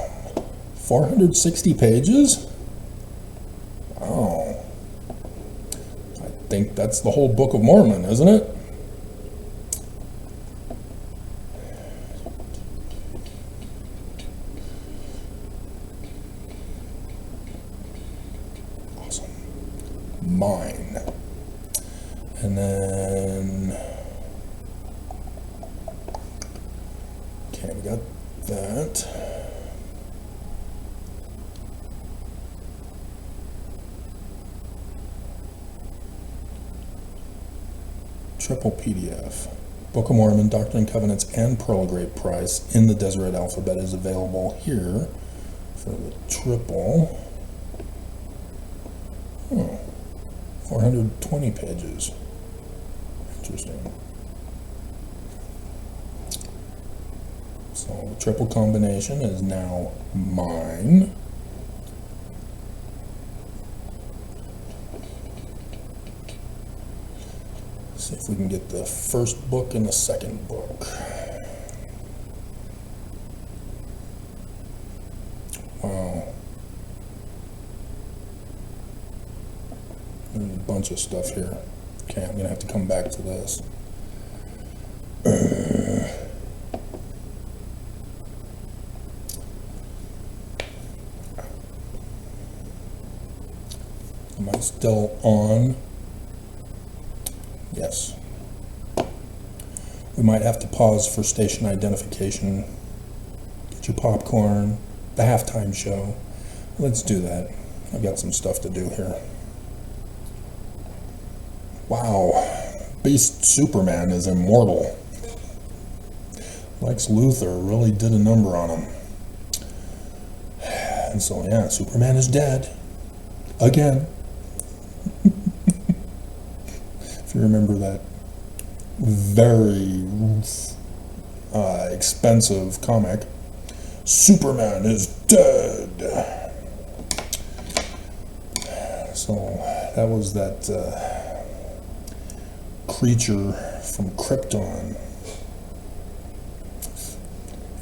460 pages? Oh. I think that's the whole Book of Mormon, isn't it? Awesome. Mine. And then... Okay, we got that. Triple PDF. Book of Mormon, Doctrine and Covenants, and Pearl of Great Price in the Deseret alphabet is available here for the triple. Oh, 420 pages. Interesting. So the triple combination is now mine. See if we can get the first book and the second book. Wow. There's a bunch of stuff here. Okay, I'm gonna have to come back to this. Am I still on? Yes. We might have to pause for station identification. Get your popcorn, the halftime show. Let's do that. I've got some stuff to do here. Wow. Beast Superman is immortal. Lex Luthor really did a number on him. And so, yeah, Superman is dead. Again. If you remember that very expensive comic, Superman is dead. So that was that creature from Krypton.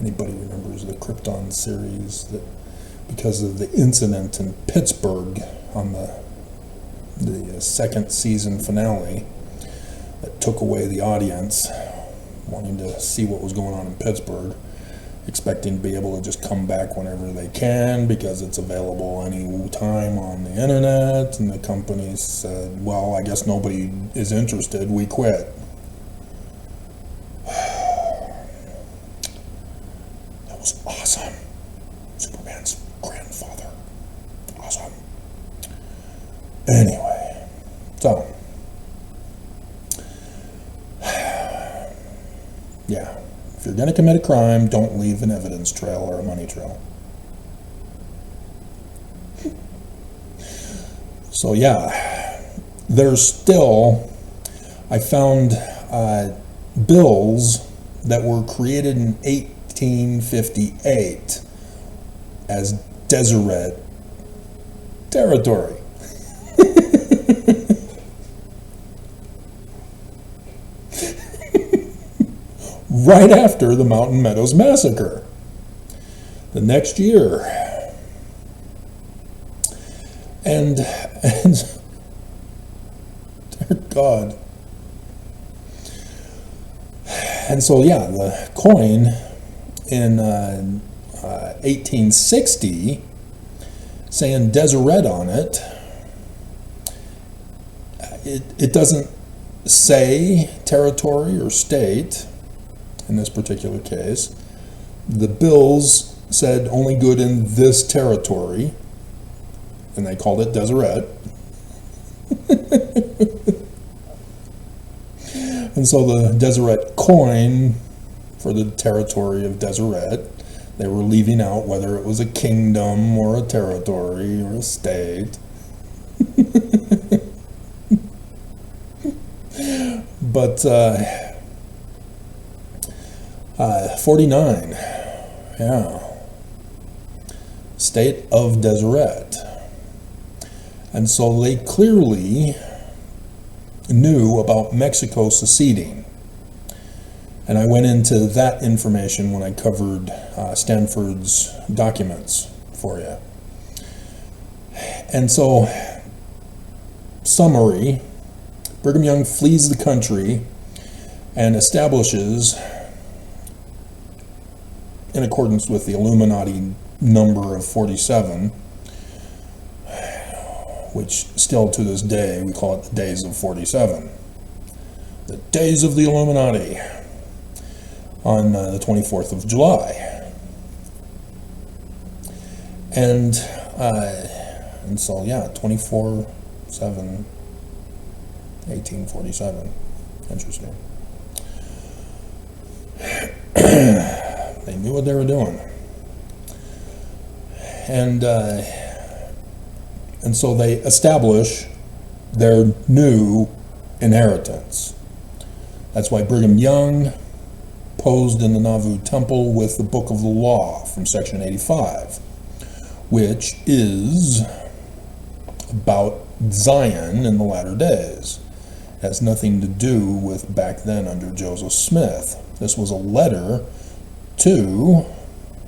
Anybody remembers the Krypton series, that because of the incident in Pittsburgh on the second season finale that took away the audience, wanting to see what was going on in Pittsburgh, expecting to be able to just come back whenever they can because it's available any time on the internet, and the company said, well, I guess nobody is interested, we quit. That was awesome. Superman's grandfather. Awesome. Anyway, so yeah, if you're going to commit a crime, don't leave an evidence trail or a money trail. So yeah, there's still, I found bills that were created in 1858 as Deseret territory. Right after the Mountain Meadows Massacre. The next year. And dear God. And so, yeah, the coin in 1860, saying Deseret on it, it doesn't say territory or state. In this particular case, the bills said only good in this territory, and they called it Deseret. And so the Deseret coin for the territory of Deseret, they were leaving out whether it was a kingdom or a territory or a state. But 49, yeah, state of Deseret. And so they clearly knew about Mexico seceding. And I went into that information when I covered Stanford's documents for you. And so, summary, Brigham Young flees the country and establishes, in accordance with the Illuminati number of 47, which still to this day we call it the Days of 47. The Days of the Illuminati on the 24th of July. And so, yeah, 24/7, 1847. Interesting. They knew what they were doing. And so they establish their new inheritance. That's why Brigham Young posed in the Nauvoo Temple with the Book of the Law from Section 85, which is about Zion in the latter days. It has nothing to do with back then under Joseph Smith. This was a letter to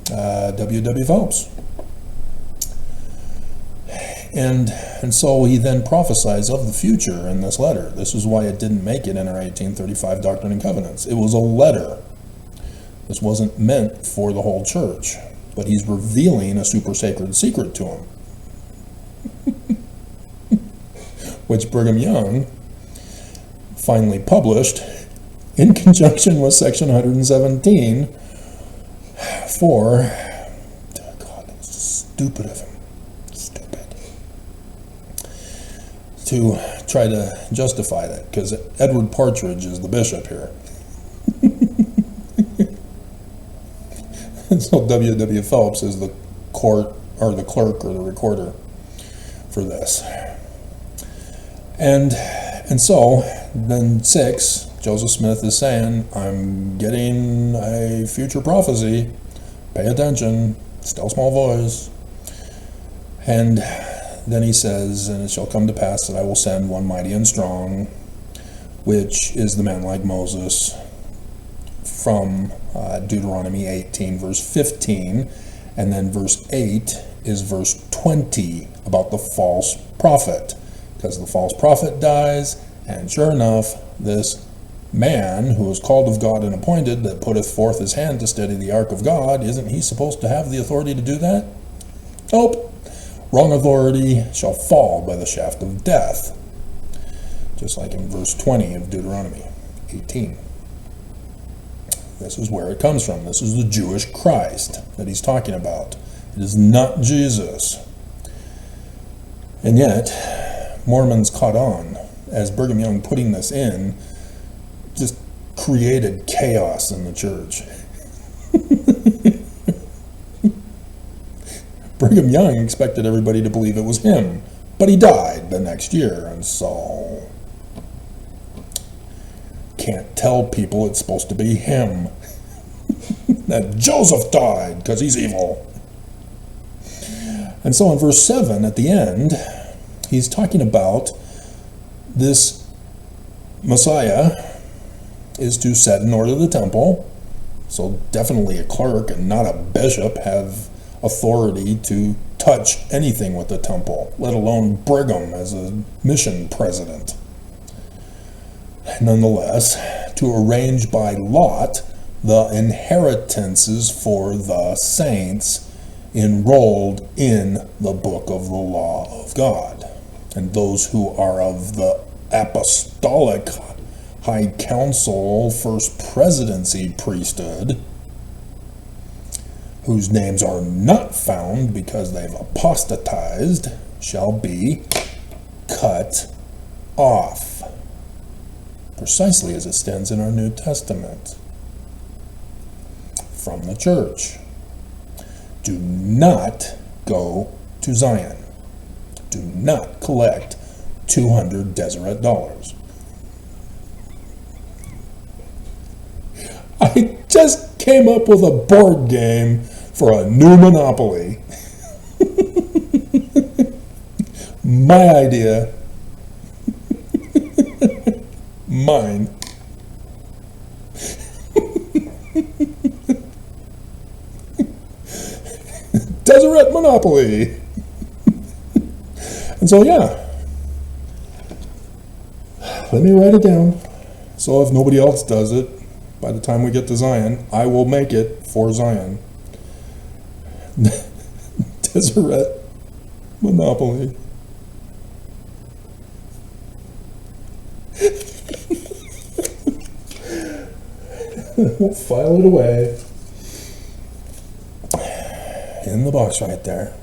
W.W. Phelps. And so he then prophesies of the future in this letter. This is why it didn't make it in our 1835 Doctrine and Covenants. It was a letter. This wasn't meant for the whole church, but he's revealing a super sacred secret to him, which Brigham Young finally published in conjunction with Section 117 for, God, it's stupid of him. To try to justify that, because Edward Partridge is the bishop here. And so W.W. Phelps is the court, or the clerk, or the recorder for this. And so then 6 Joseph Smith is saying, I'm getting a future prophecy. Pay attention. Still small voice. And then he says, and it shall come to pass that I will send one mighty and strong, which is the man like Moses, from Deuteronomy 18, verse 15. And then verse 8 is verse 20 about the false prophet. Because the false prophet dies, and sure enough, this man who is called of God and appointed, that putteth forth his hand to steady the ark of God, isn't he supposed to have the authority to do that? Nope. Wrong authority shall fall by the shaft of death. Just like in verse 20 of Deuteronomy 18. This is where it comes from. This is the Jewish Christ that he's talking about. It is not Jesus. And yet, Mormons caught on as Brigham Young putting this in just created chaos in the church. Brigham Young expected everybody to believe it was him, but he died the next year, and so can't tell people it's supposed to be him. That Joseph died because he's evil. And so in verse 7 at the end, he's talking about this Messiah is to set in order the temple. So definitely a clerk and not a bishop have authority to touch anything with the temple, let alone Brigham as a mission president. Nonetheless, to arrange by lot the inheritances for the saints enrolled in the book of the law of God, and those who are of the apostolic high council first presidency priesthood, whose names are not found because they've apostatized, shall be cut off, precisely as it stands in our New Testament, from the church. Do not go to Zion. Do not collect 200 Deseret dollars. I just came up with a board game for a new monopoly. My idea. Mine. Deseret Monopoly. And so, yeah. Let me write it down. So if nobody else does it, by the time we get to Zion, I will make it for Zion. Deseret Monopoly. We'll file it away in the box right there.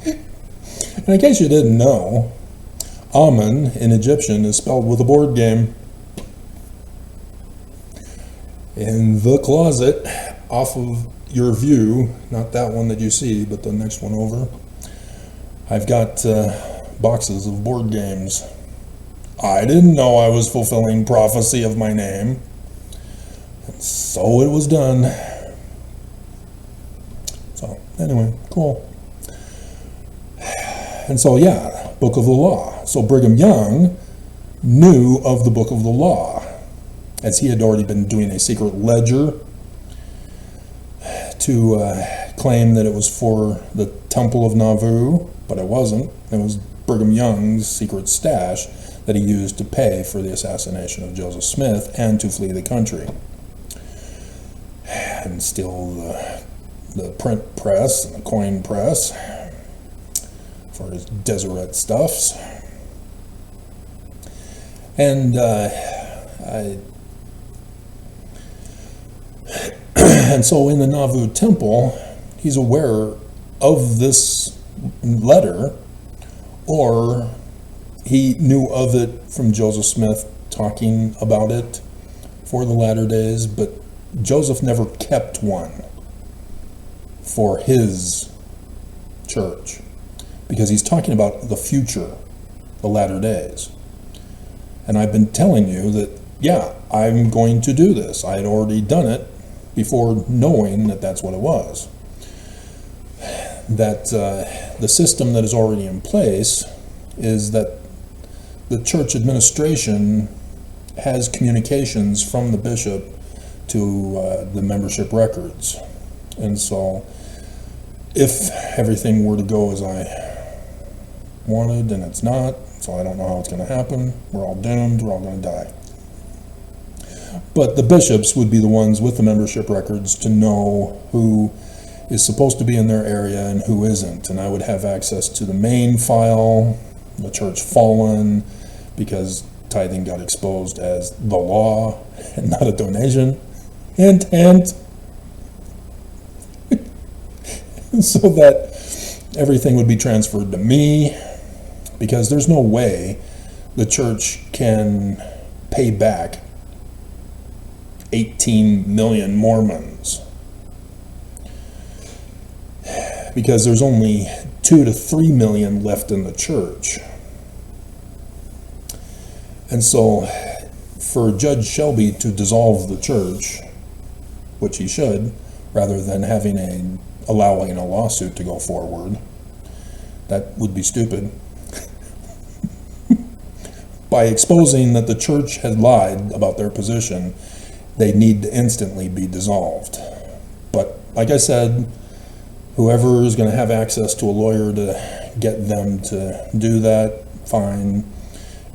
And in case you didn't know, Amen in Egyptian is spelled with a board game. In the closet, off of your view, not that one that you see, but the next one over, I've got boxes of board games. I didn't know I was fulfilling prophecy of my name, and so it was done. So anyway, cool. And so yeah, Book of the Law. So Brigham Young knew of the Book of the Law, as he had already been doing a secret ledger to claim that it was for the Temple of Nauvoo, but it wasn't. It was Brigham Young's secret stash that he used to pay for the assassination of Joseph Smith and to flee the country and steal the print press and the coin press for his Deseret stuffs. And and so in the Nauvoo temple, he's aware of this letter, or he knew of it from Joseph Smith talking about it for the latter days, but Joseph never kept one for his church, because he's talking about the future, the latter days. And I've been telling you that, yeah, I'm going to do this. I had already done it before knowing that that's what it was. That the system that is already in place is that the church administration has communications from the bishop to the membership records. And so if everything were to go as I wanted, and it's not, so I don't know how it's going to happen, we're all doomed, we're all going to die. But the bishops would be the ones with the membership records to know who is supposed to be in their area and who isn't. And I would have access to the main file, the church fallen, because tithing got exposed as the law and not a donation. Hint, hint. So that everything would be transferred to me, because there's no way the church can pay back 18 million Mormons, because there's only 2 to 3 million left in the church. And so for Judge Shelby to dissolve the church, which he should, rather than allowing a lawsuit to go forward, that would be stupid. By exposing that the church had lied about their position, they need to instantly be dissolved. But like I said, whoever is going to have access to a lawyer to get them to do that, fine.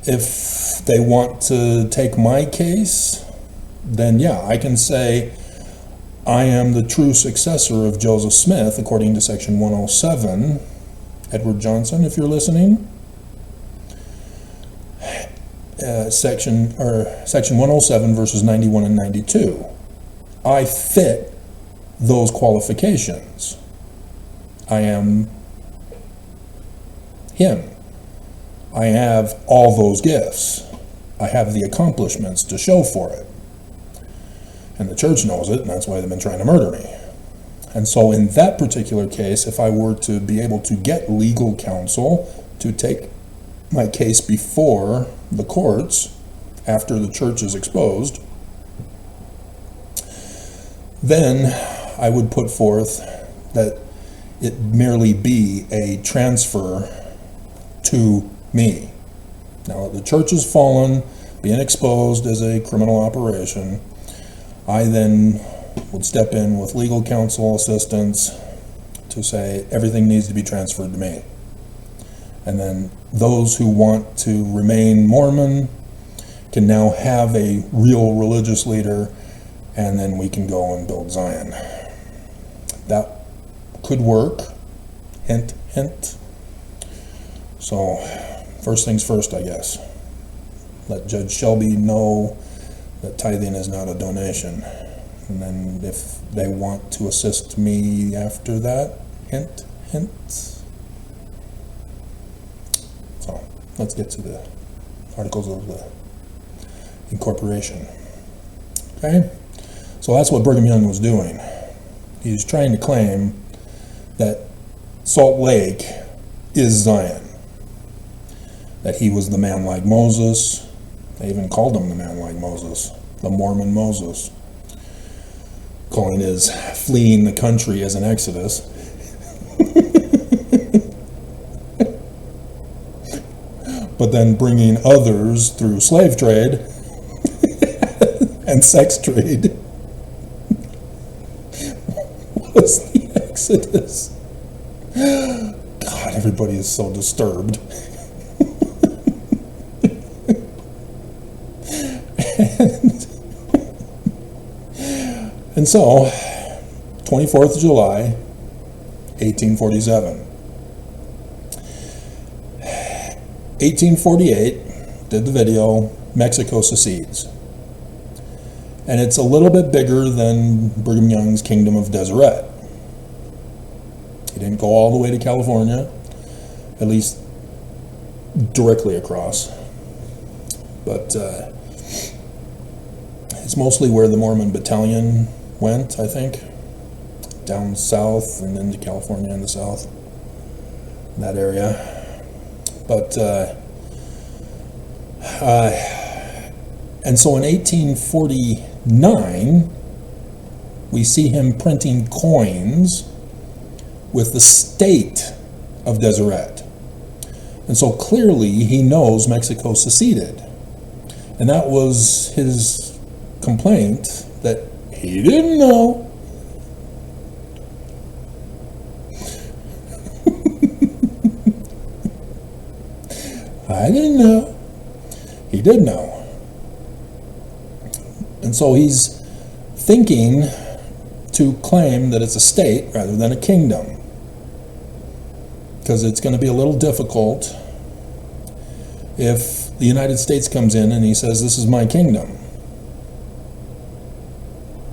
If they want to take my case, then yeah, I can say I am the true successor of Joseph Smith according to section 107. Edward Johnson, if you're listening. Section 107 verses 91 and 92. I fit those qualifications. I am him. I have all those gifts. I have the accomplishments to show for it. And the church knows it, and that's why they've been trying to murder me. And so in that particular case, if I were to be able to get legal counsel to take my case before the courts after the church is exposed, then I would put forth that it merely be a transfer to me. Now that the church has fallen, being exposed as a criminal operation, I then would step in with legal counsel assistance to say everything needs to be transferred to me. And then those who want to remain Mormon can now have a real religious leader, and then we can go and build Zion. That could work. Hint, hint. So, first things first, I guess. Let Judge Shelby know that tithing is not a donation. And then if they want to assist me after that, hint, hint. So, let's get to the Articles of the Incorporation. Okay? So that's what Brigham Young was doing. He was trying to claim that Salt Lake is Zion. That he was the man like Moses. They even called him the man like Moses, the Mormon Moses, calling his fleeing the country as an exodus. But then bringing others through slave trade and sex trade was the exodus. God, everybody is so disturbed. And so, 24th of July, 1847. 1848, did the video, Mexico secedes. And it's a little bit bigger than Brigham Young's Kingdom of Deseret. He didn't go all the way to California, at least directly across. But it's mostly where the Mormon Battalion went, I think, down south and into California in the south, that area. But And so in 1849, we see him printing coins with the state of Deseret. And so clearly he knows Mexico seceded. And that was his complaint, that he didn't know. I didn't know. He did know. And so he's thinking to claim that it's a state rather than a kingdom, because it's going to be a little difficult if the United States comes in and he says, this is my kingdom.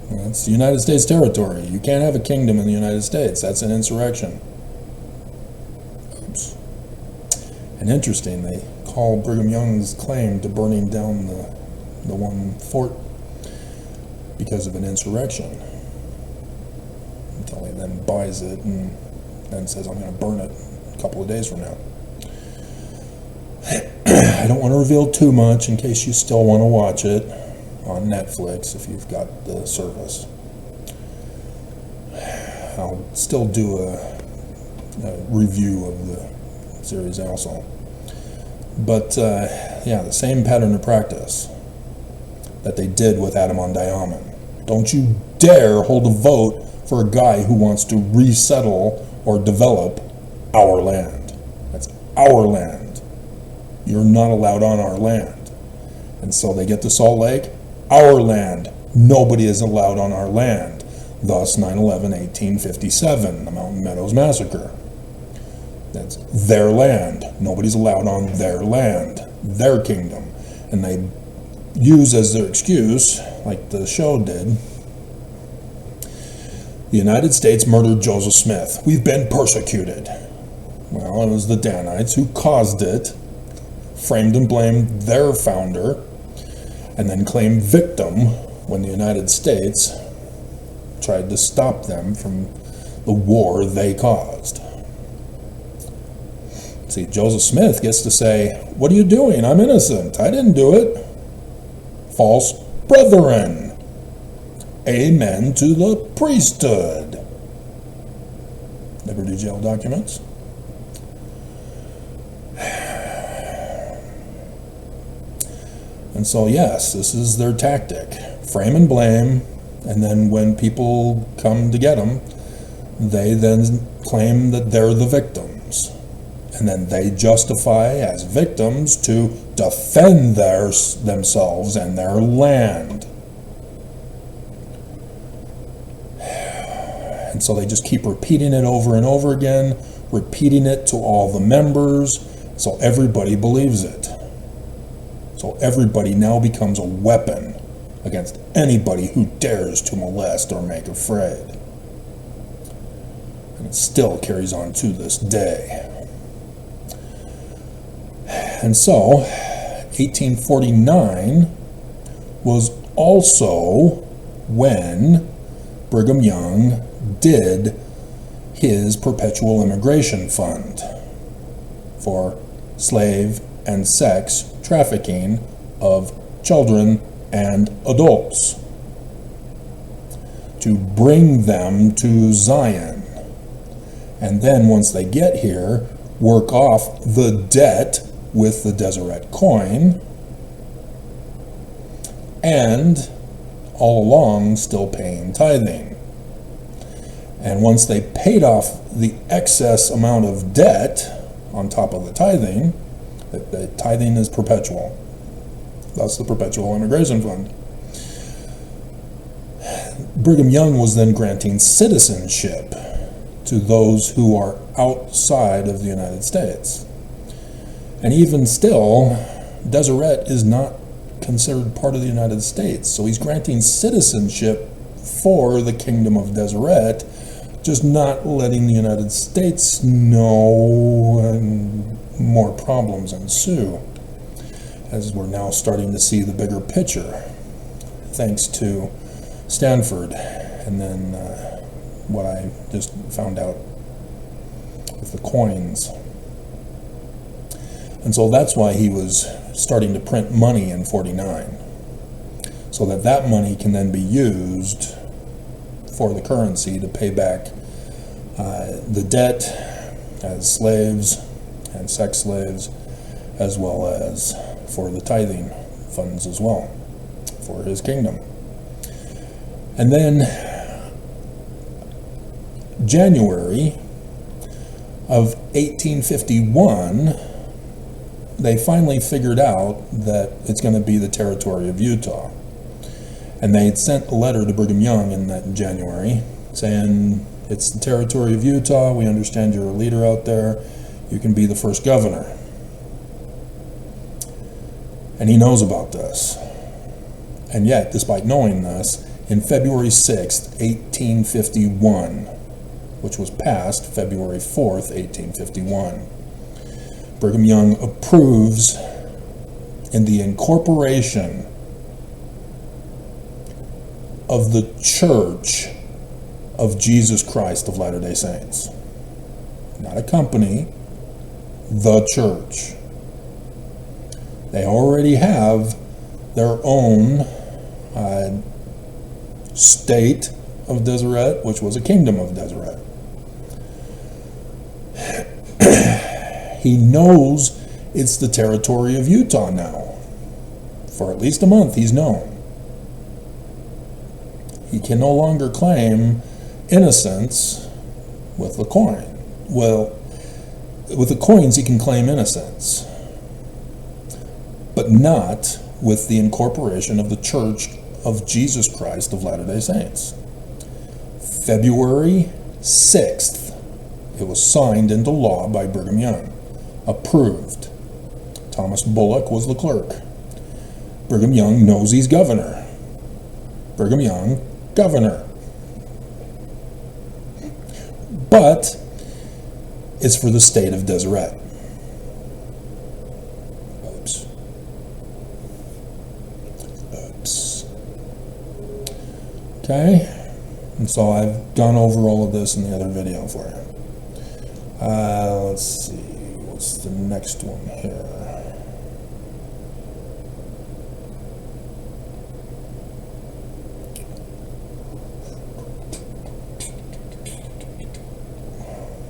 It's the United States territory. You can't have a kingdom in the United States. That's an insurrection. Oops. And interesting, they call Brigham Young's claim to burning down the one fort because of an insurrection, until he then buys it and then says, I'm going to burn it a couple of days from now. I don't want to reveal too much in case you still want to watch it on Netflix if you've got the service. I'll still do a review of the series also. But yeah, the same pattern of practice that they did with Adam-on-Diamond. Don't you dare hold a vote for a guy who wants to resettle or develop our land. That's our land. You're not allowed on our land. And so they get to Salt Lake, our land. Nobody is allowed on our land. Thus 9/11/1857, the Mountain Meadows Massacre. That's their land. Nobody's allowed on their land, their kingdom. And they use as their excuse, like the show did, the United States murdered Joseph Smith. We've been persecuted. Well, it was the Danites who caused it, framed and blamed their founder, and then claimed victim when the United States tried to stop them from the war they caused. See, Joseph Smith gets to say, what are you doing? I'm innocent. I didn't do it. False brethren. Amen to the priesthood. Liberty Jail documents. And so, yes, this is their tactic. Frame and blame, and then when people come to get them, they then claim that they're the victims. And then they justify as victims to defend themselves and their land. And so they just keep repeating it over and over again, repeating it to all the members, so everybody believes it. So everybody now becomes a weapon against anybody who dares to molest or make afraid. And it still carries on to this day. And so, 1849 was also when Brigham Young did his perpetual immigration fund for slave and sex trafficking of children and adults, to bring them to Zion. And then once they get here, work off the debt with the Deseret coin, and all along still paying tithing. And once they paid off the excess amount of debt on top of the tithing is perpetual. That's the perpetual immigration fund. Brigham Young was then granting citizenship to those who are outside of the United States. And even still, Deseret is not considered part of the United States. So he's granting citizenship for the Kingdom of Deseret, just not letting the United States know, and more problems ensue, as we're now starting to see the bigger picture, thanks to Stanford, and then what I just found out with the coins. And so that's why he was starting to print money in 49. so that that money can then be used for the currency to pay back the debt as slaves and sex slaves, as well as for the tithing funds as well for his kingdom. And then January of 1851, they finally figured out that it's going to be the territory of Utah. And they had sent a letter to Brigham Young in that January saying, it's the territory of Utah, we understand you're a leader out there, you can be the first governor. And he knows about this. And yet, despite knowing this, in February 6th, 1851, which was passed February 4th, 1851, Brigham Young approves in the Incorporation of the Church of Jesus Christ of Latter-day Saints. Not a company, the church. They already have their own state of Deseret, which was a kingdom of Deseret. He knows it's the territory of Utah now. For at least a month, he's known. He can no longer claim innocence with the coin. Well, with the coins he can claim innocence, but not with the incorporation of the Church of Jesus Christ of Latter-day Saints. February 6th, it was signed into law by Brigham Young. Approved. Thomas Bullock was the clerk. Brigham Young knows he's governor. Brigham Young, governor. But it's for the state of Deseret. Oops. Okay, and so I've gone over all of this in the other video for you. Let's see, what's the next one here?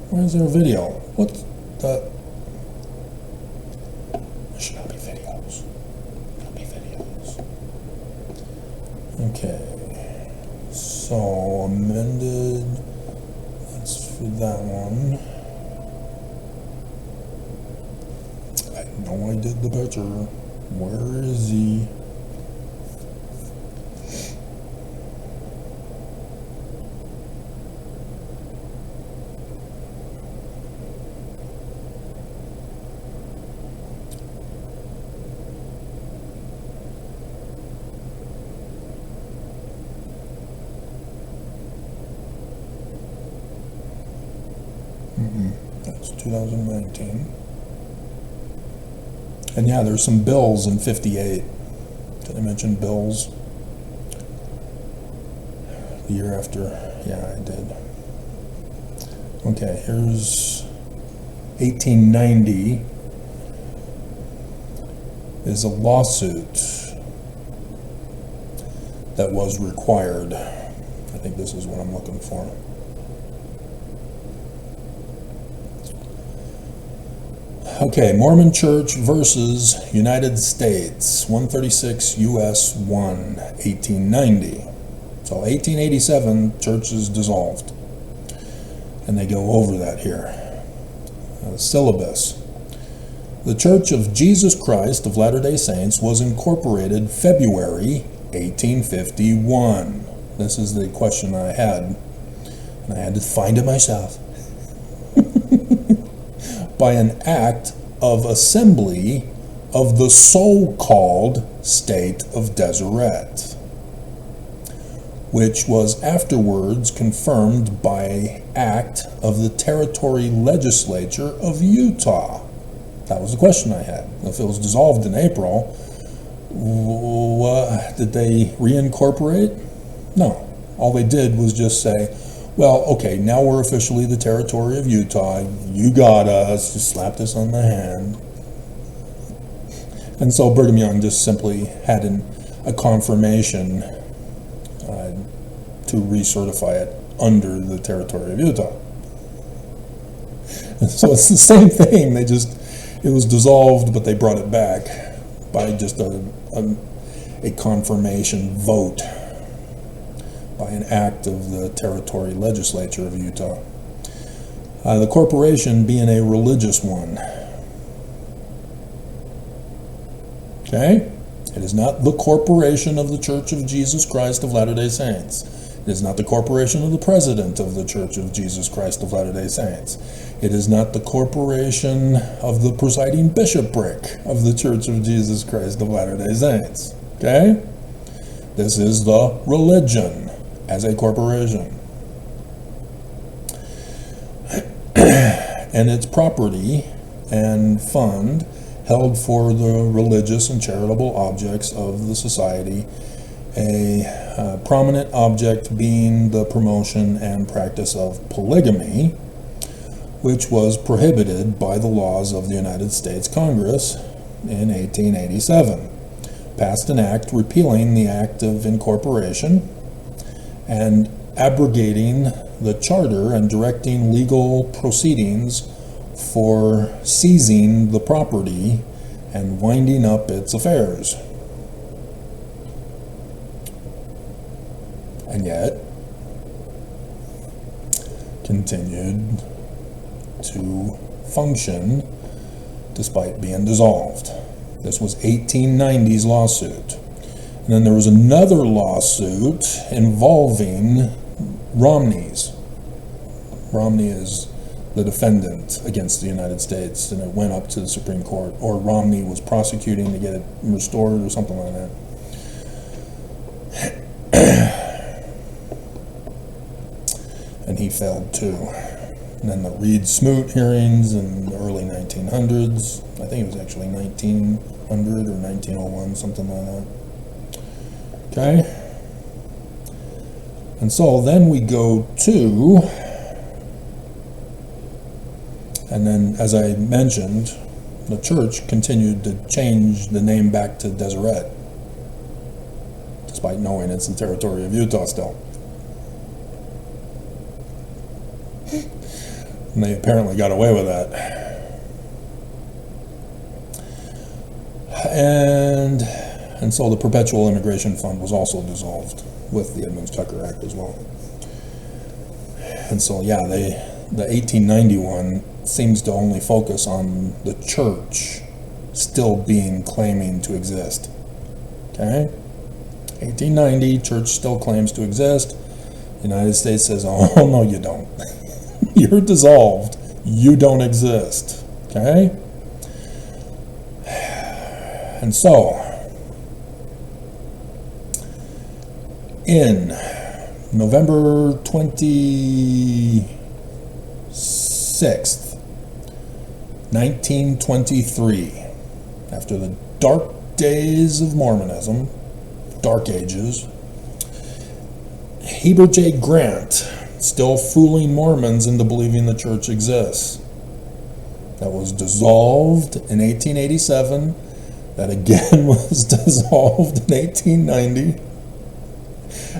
Where's their video? What the? There should not be videos. Not be videos. Okay. So amended. That's for that one. I know I did the picture. Where is he? That's 2019. And yeah, there's some bills in 58. Did I mention bills? The year after. Yeah, I did. Okay, here's 1890 is a lawsuit that was required. I think this is what I'm looking for. Okay, Mormon Church versus United States, 136 U.S. 1, 1890. So 1887, church is dissolved. And they go over that here. Syllabus. The Church of Jesus Christ of Latter-day Saints was incorporated February 1851. This is the question I had, and I had to find it myself. By an act of assembly of the so-called state of Deseret, which was afterwards confirmed by act of the territory legislature of Utah. That was the question I had. If it was dissolved in April, did they reincorporate? No. All they did was just say, well, okay, now we're officially the territory of Utah. You got us. Just slapped us on the hand. And so Brigham Young just simply had a a confirmation to recertify it under the territory of Utah. So it's the same thing. It was dissolved, but they brought it back by just a confirmation vote by an act of the territory legislature of Utah. The corporation being a religious one. Okay? It is not the corporation of the Church of Jesus Christ of Latter-day Saints. It is not the corporation of the President of the Church of Jesus Christ of Latter-day Saints. It is not the corporation of the presiding bishopric of the Church of Jesus Christ of Latter-day Saints. Okay? This is the religion as a corporation. And its property and fund held for the religious and charitable objects of the society, a prominent object being the promotion and practice of polygamy, which was prohibited by the laws of the United States Congress in 1887, passed an act repealing the Act of Incorporation and abrogating the charter and directing legal proceedings for seizing the property and winding up its affairs. And yet, continued to function despite being dissolved. This was 1890's lawsuit. And then there was another lawsuit involving Romneys. Romney is the defendant against the United States, and it went up to the Supreme Court, or Romney was prosecuting to get it restored or something like that. And he failed too. And then the Reed-Smoot hearings in the early 1900s, I think it was actually 1900 or 1901, something like that. Okay? And so then we go to, and then as I mentioned, the church continued to change the name back to Deseret, despite knowing it's the territory of Utah still. And they apparently got away with that. And so the Perpetual Immigration Fund was also dissolved with the Edmunds-Tucker Act as well. And so, yeah, the 1891 seems to only focus on the church still claiming to exist. Okay? 1890, church still claims to exist. The United States says, oh, no, you don't. You're dissolved. You don't exist. Okay? And so, in November 26th, 1923, after the dark days of Mormonism, Dark Ages, Heber J. Grant, still fooling Mormons into believing the church exists. That was dissolved in 1887. That again was dissolved in 1890.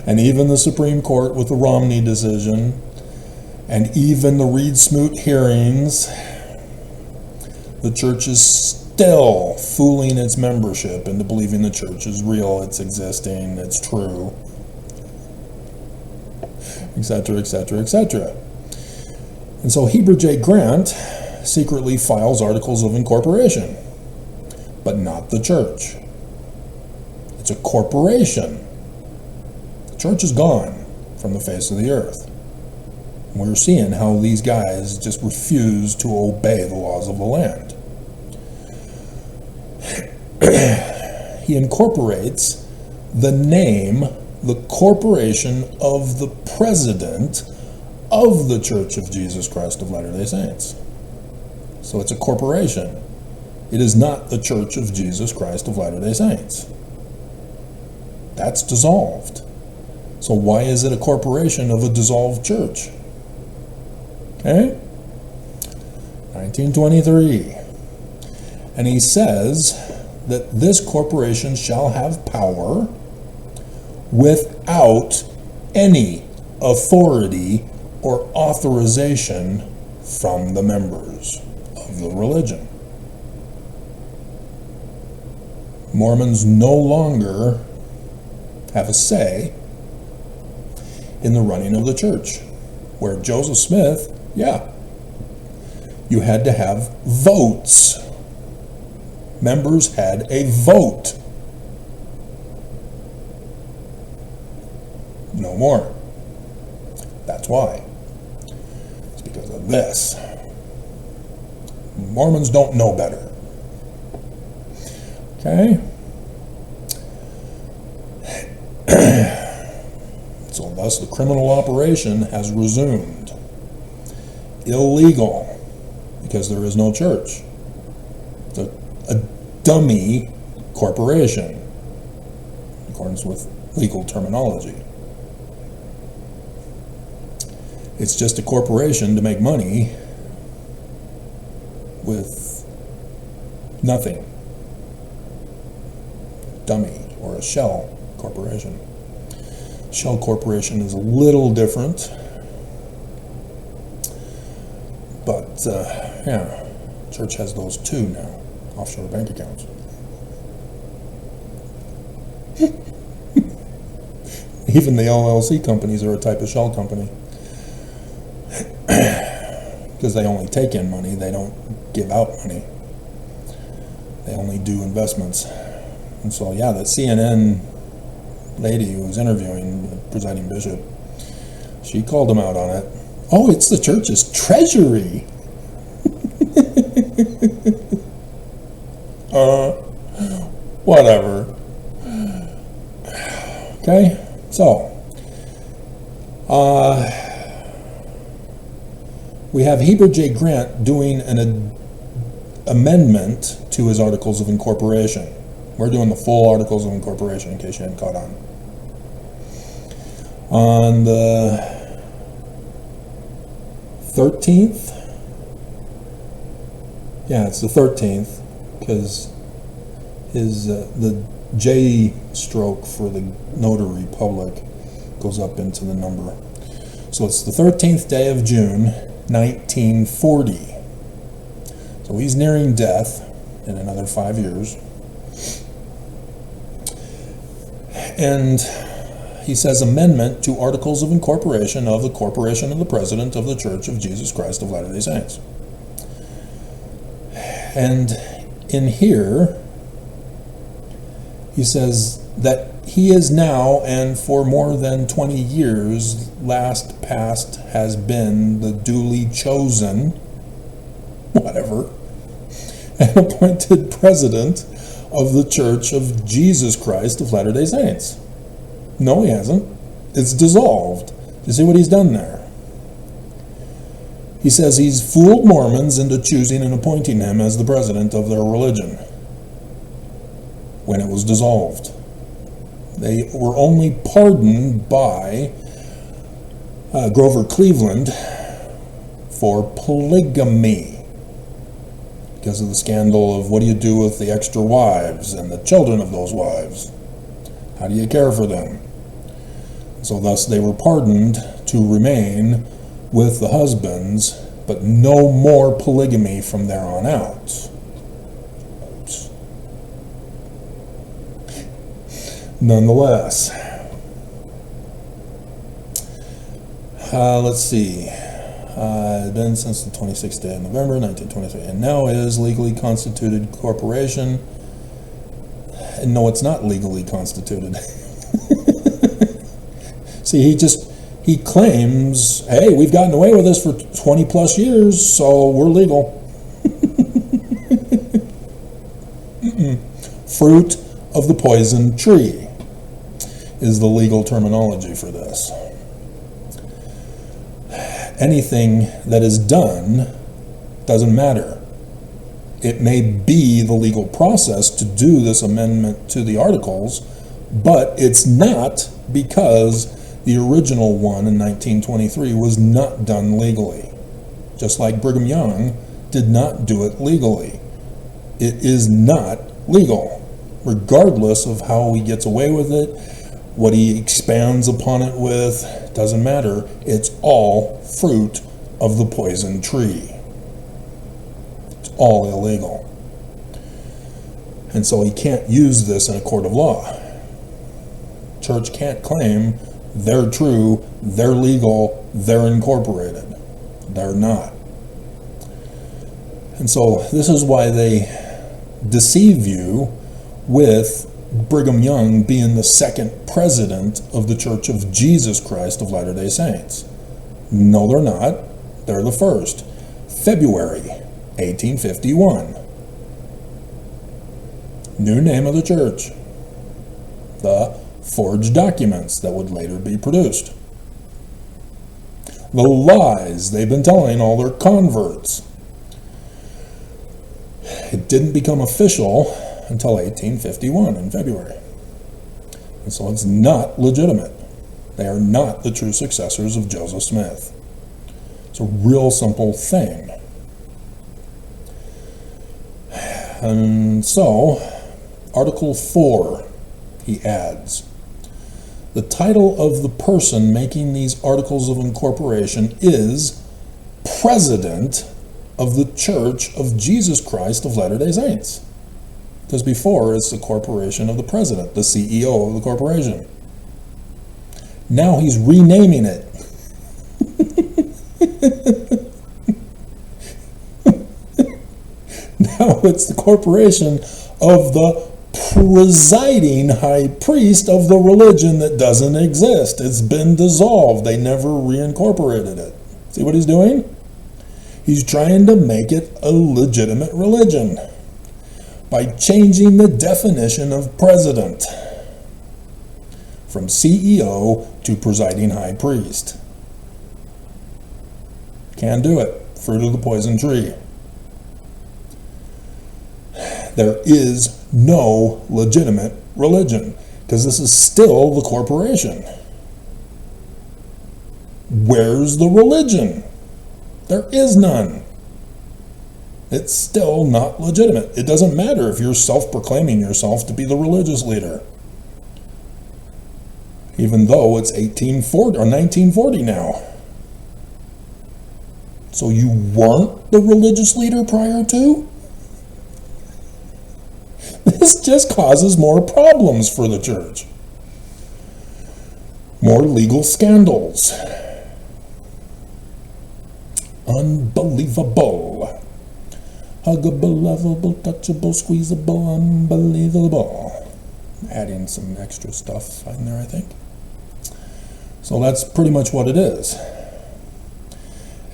And even the Supreme Court with the Romney decision, and even the Reed-Smoot hearings, the church is still fooling its membership into believing the church is real, it's existing, it's true, etc., etc., etc. And so Heber J. Grant secretly files articles of incorporation, but not the church. It's a corporation. The church is gone from the face of the earth. We're seeing how these guys just refuse to obey the laws of the land. He incorporates the name, the corporation of the president of the Church of Jesus Christ of Latter-day Saints. So it's a corporation. It is not the Church of Jesus Christ of Latter-day Saints. That's dissolved. So why is it a corporation of a dissolved church? Okay? 1923. And he says that this corporation shall have power without any authority or authorization from the members of the religion. Mormons no longer have a say in the running of the church. Where Joseph Smith, you had to have votes. Members had a vote. No more. That's why. It's because of this. Mormons don't know better. Okay? So thus the criminal operation has resumed. Illegal, because there is no church. It's a dummy corporation, in accordance with legal terminology. It's just a corporation to make money with nothing. Dummy, or a shell corporation. Shell corporation is a little different, but church has those too now, offshore bank accounts. Even the LLC companies are a type of shell company, because they only take in money, they don't give out money. They only do investments. And so, that CNN lady who was interviewing the presiding bishop, she called him out on it. Oh, it's the church's treasury. Whatever. Okay, so we have Heber J. Grant doing an amendment to his Articles of Incorporation. We're doing the full Articles of Incorporation, in case you hadn't caught on. On the 13th, it's the 13th, because the J stroke for the notary public goes up into the number. So it's the 13th day of June, 1940. So he's nearing death in another 5 years. And he says, amendment to Articles of Incorporation of the Corporation of the President of the Church of Jesus Christ of Latter-day Saints. And in here, he says that he is now, and for more than 20 years past, has been the duly chosen, and appointed president of the Church of Jesus Christ of Latter-day Saints. No, he hasn't. It's dissolved. You see what he's done there? He says he's fooled Mormons into choosing and appointing him as the president of their religion when it was dissolved. They were only pardoned by Grover Cleveland for polygamy, because of the scandal of what do you do with the extra wives and the children of those wives? How do you care for them? So thus they were pardoned to remain with the husbands, but no more polygamy from there on out. Oops. Nonetheless, let's see. Been since the 26th day of November 1923, and now is legally constituted corporation. And no, it's not legally constituted. See, he claims, hey, we've gotten away with this for 20 plus years, so we're legal. Fruit of the poison tree is the legal terminology for this. Anything that is done doesn't matter. It may be the legal process to do this amendment to the Articles, but it's not, because the original one in 1923 was not done legally. Just like Brigham Young did not do it legally. It is not legal, regardless of how he gets away with it, what he expands upon it with, doesn't matter. It's all fruit of the poison tree. It's all illegal. And so he can't use this in a court of law. Church can't claim they're true, they're legal, they're incorporated. They're not. And so this is why they deceive you with Brigham Young being the second president of the Church of Jesus Christ of Latter-day Saints. No, they're not. They're the first. February 1851. New name of the church. The forged documents that would later be produced. The lies they've been telling all their converts. It didn't become official until 1851 in February. And so it's not legitimate. They are not the true successors of Joseph Smith. It's a real simple thing. And so, Article 4, he adds, the title of the person making these articles of incorporation is President of the Church of Jesus Christ of Latter-day Saints. Because before, it's the corporation of the president, the CEO of the corporation. Now he's renaming it. Now it's the corporation of the presiding high priest of the religion that doesn't exist. It's been dissolved. They never reincorporated it. See what he's doing? He's trying to make it a legitimate religion by changing the definition of president from CEO to presiding high priest. Can't do it. Fruit of the poison tree. There is no legitimate religion because this is still the corporation. Where's the religion? There is none. It's still not legitimate. It doesn't matter if you're self-proclaiming yourself to be the religious leader. Even though it's 1840 or 1940 now. So you weren't the religious leader prior to? This just causes more problems for the church. More legal scandals. Unbelievable. Huggable, lovable, touchable, squeezable, unbelievable. Adding some extra stuff in there, I think. So that's pretty much what it is.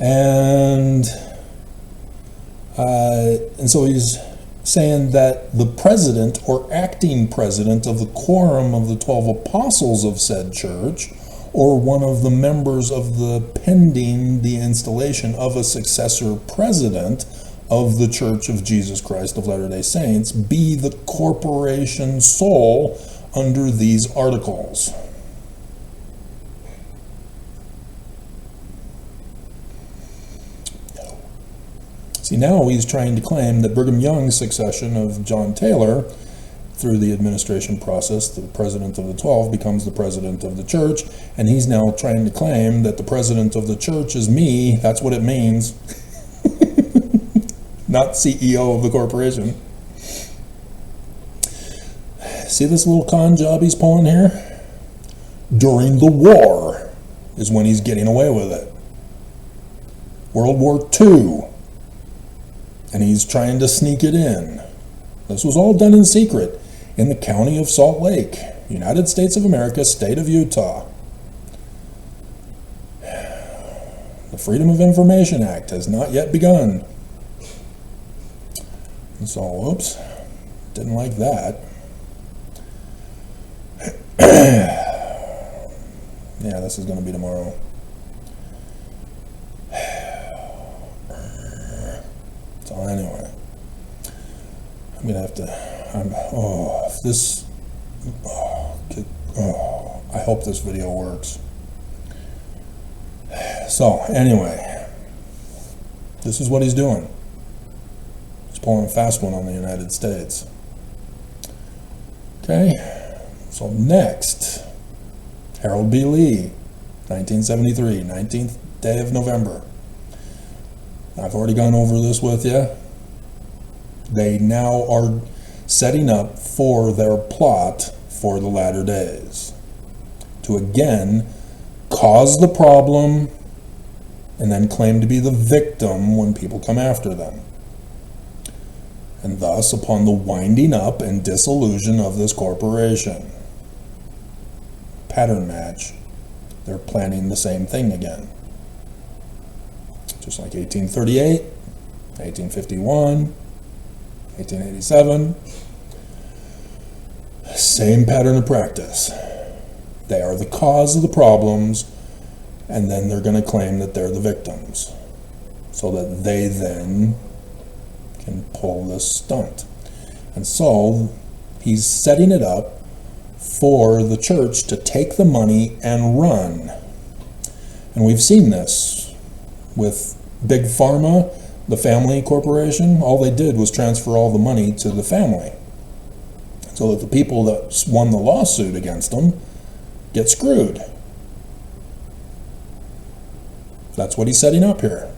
And so he's saying that the president or acting president of the quorum of the 12 apostles of said church, or one of the members of the pending the installation of a successor president of the Church of Jesus Christ of Latter-day Saints, be the corporation sole under these articles. See, now he's trying to claim that Brigham Young's succession of John Taylor, through the administration process, the president of the 12 becomes the president of the church, and he's now trying to claim that the president of the church is me. That's what it means. Not CEO of the corporation. See this little con job he's pulling here? During the war is when he's getting away with it. World War II. And he's trying to sneak it in. This was all done in secret in the county of Salt Lake, United States of America, state of Utah. The Freedom of Information Act has not yet begun. So, oops, didn't like that. Yeah, this is going to be tomorrow. So anyway, I'm going to have to, I hope this video works. So anyway, this is what he's doing. He's pulling a fast one on the United States. Okay, so next, Harold B. Lee, 1973, 19th day of November. I've already gone over this with you. They now are setting up for their plot for the latter days to again cause the problem and then claim to be the victim when people come after them. And thus, upon the winding up and dissolution of this corporation, pattern match, they're planning the same thing again. Just like 1838, 1851, 1887, same pattern of practice. They are the cause of the problems, and then they're going to claim that they're the victims, so that they then can pull this stunt. And so he's setting it up for the church to take the money and run. And we've seen this with Big Pharma, the family corporation. All they did was transfer all the money to the family, so that the people that won the lawsuit against them get screwed. That's what he's setting up here.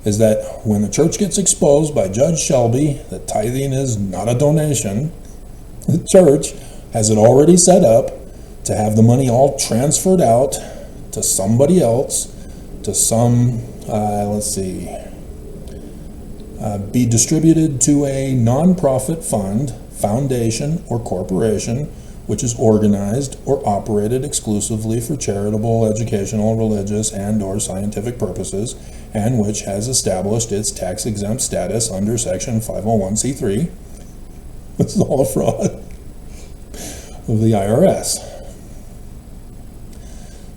Is that when the church gets exposed by Judge Shelby that tithing is not a donation, the church has it already set up to have the money all transferred out to somebody else, to some, be distributed to a non-profit fund, foundation, or corporation, which is organized or operated exclusively for charitable, educational, religious, and or scientific purposes, and which has established its tax-exempt status under Section 501c3. This is all a fraud of the IRS.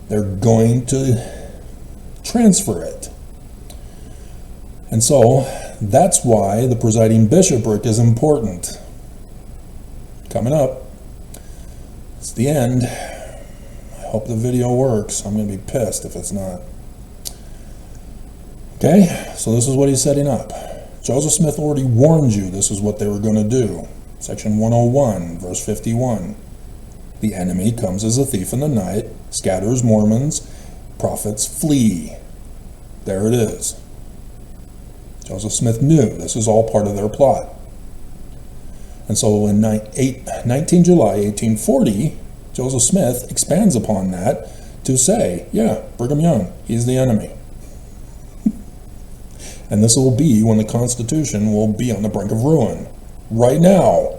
They're going to transfer it. And so that's why the presiding bishopric is important. Coming up, it's the end. I hope the video works. I'm going to be pissed if it's not. Okay, so this is what he's setting up. Joseph Smith already warned you this is what they were going to do. Section 101, verse 51. The enemy comes as a thief in the night, scatters Mormons, prophets flee. There it is. Joseph Smith knew this is all part of their plot. And so in 19 July 1840, Joseph Smith expands upon that to say, yeah, Brigham Young, he's the enemy. And this will be when the Constitution will be on the brink of ruin. Right now.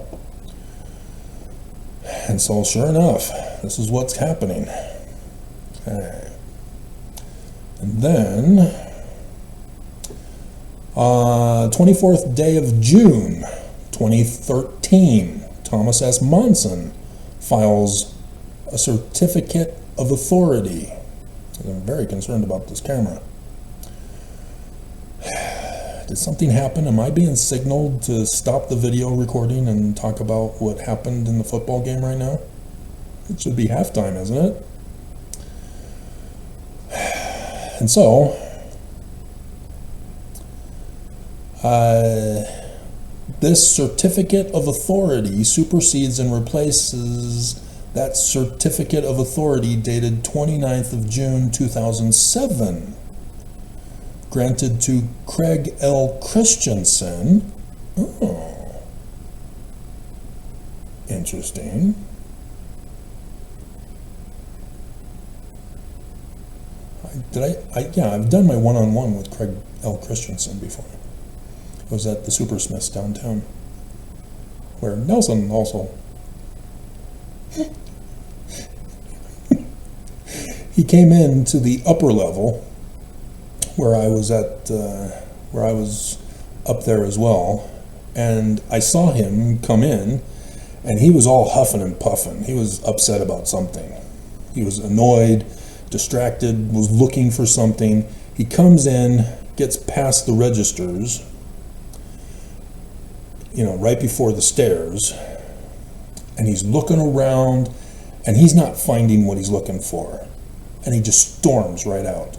And so sure enough, this is what's happening. Okay. And then, 24th day of June, 2013, Thomas S. Monson files a certificate of authority. I'm very concerned about this camera. Did something happen? Am I being signaled to stop the video recording and talk about what happened in the football game right now? It should be halftime, isn't it? And so, this certificate of authority supersedes and replaces that certificate of authority dated 29th of June 2007, granted to Craig L. Christensen. Oh, interesting. Yeah, I've done my one-on-one with Craig L. Christensen before. It was at the Super Smiths downtown, where Nelson also. He came in to the upper level, where I was up there as well, and I saw him come in, and he was all huffing and puffing. He was upset about something. He was annoyed, distracted, was looking for something. He comes in, gets past the registers, right before the stairs, and he's looking around, and he's not finding what he's looking for, and he just storms right out.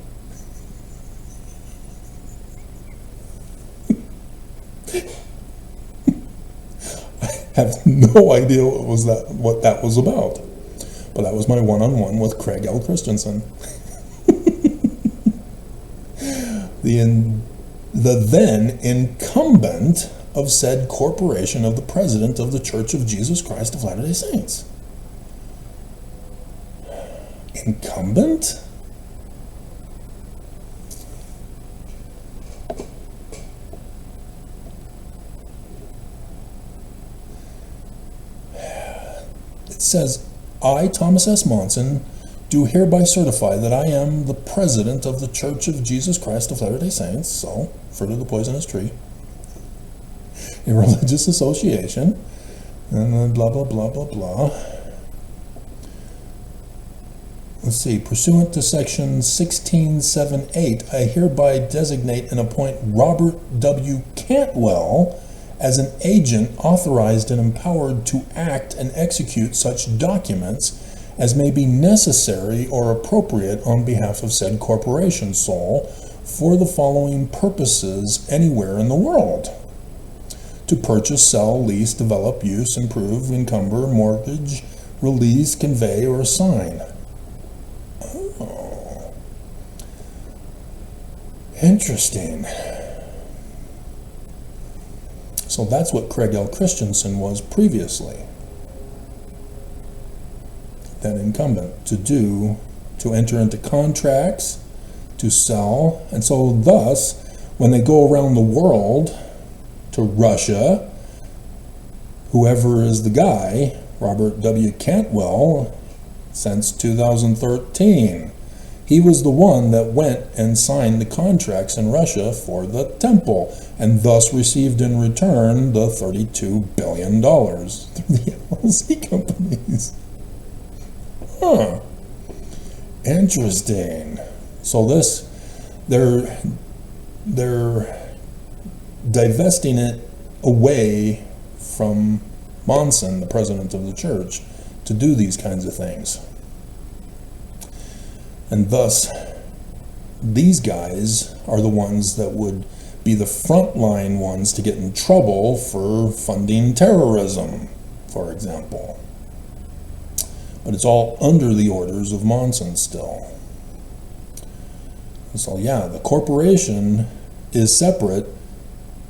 I have no idea what that was about. But that was my one-on-one with Craig L. Christensen. The then incumbent of said corporation of the President of the Church of Jesus Christ of Latter-day Saints. Incumbent? It says, I, Thomas S. Monson, do hereby certify that I am the President of the Church of Jesus Christ of Latter-day Saints, so, fruit of the poisonous tree, a religious association, and then blah, blah, blah, blah, blah. Let's see, pursuant to section 1678, I hereby designate and appoint Robert W. Cantwell as an agent authorized and empowered to act and execute such documents as may be necessary or appropriate on behalf of said corporation, Sol, for the following purposes anywhere in the world: to purchase, sell, lease, develop, use, improve, encumber, mortgage, release, convey, or assign. Oh. Interesting. So that's what Craig L. Christensen was previously. That incumbent, to enter into contracts, to sell, and so thus, when they go around the world to Russia, whoever is the guy, Robert W. Cantwell, since 2013, he was the one that went and signed the contracts in Russia for the temple, and thus received in return the $32 billion through the LLC companies. Huh. Interesting. So this, they're divesting it away from Monson, the president of the church, to do these kinds of things. And thus, these guys are the ones that would be the frontline ones to get in trouble for funding terrorism, for example. But it's all under the orders of Monson still. And so yeah, the corporation is separate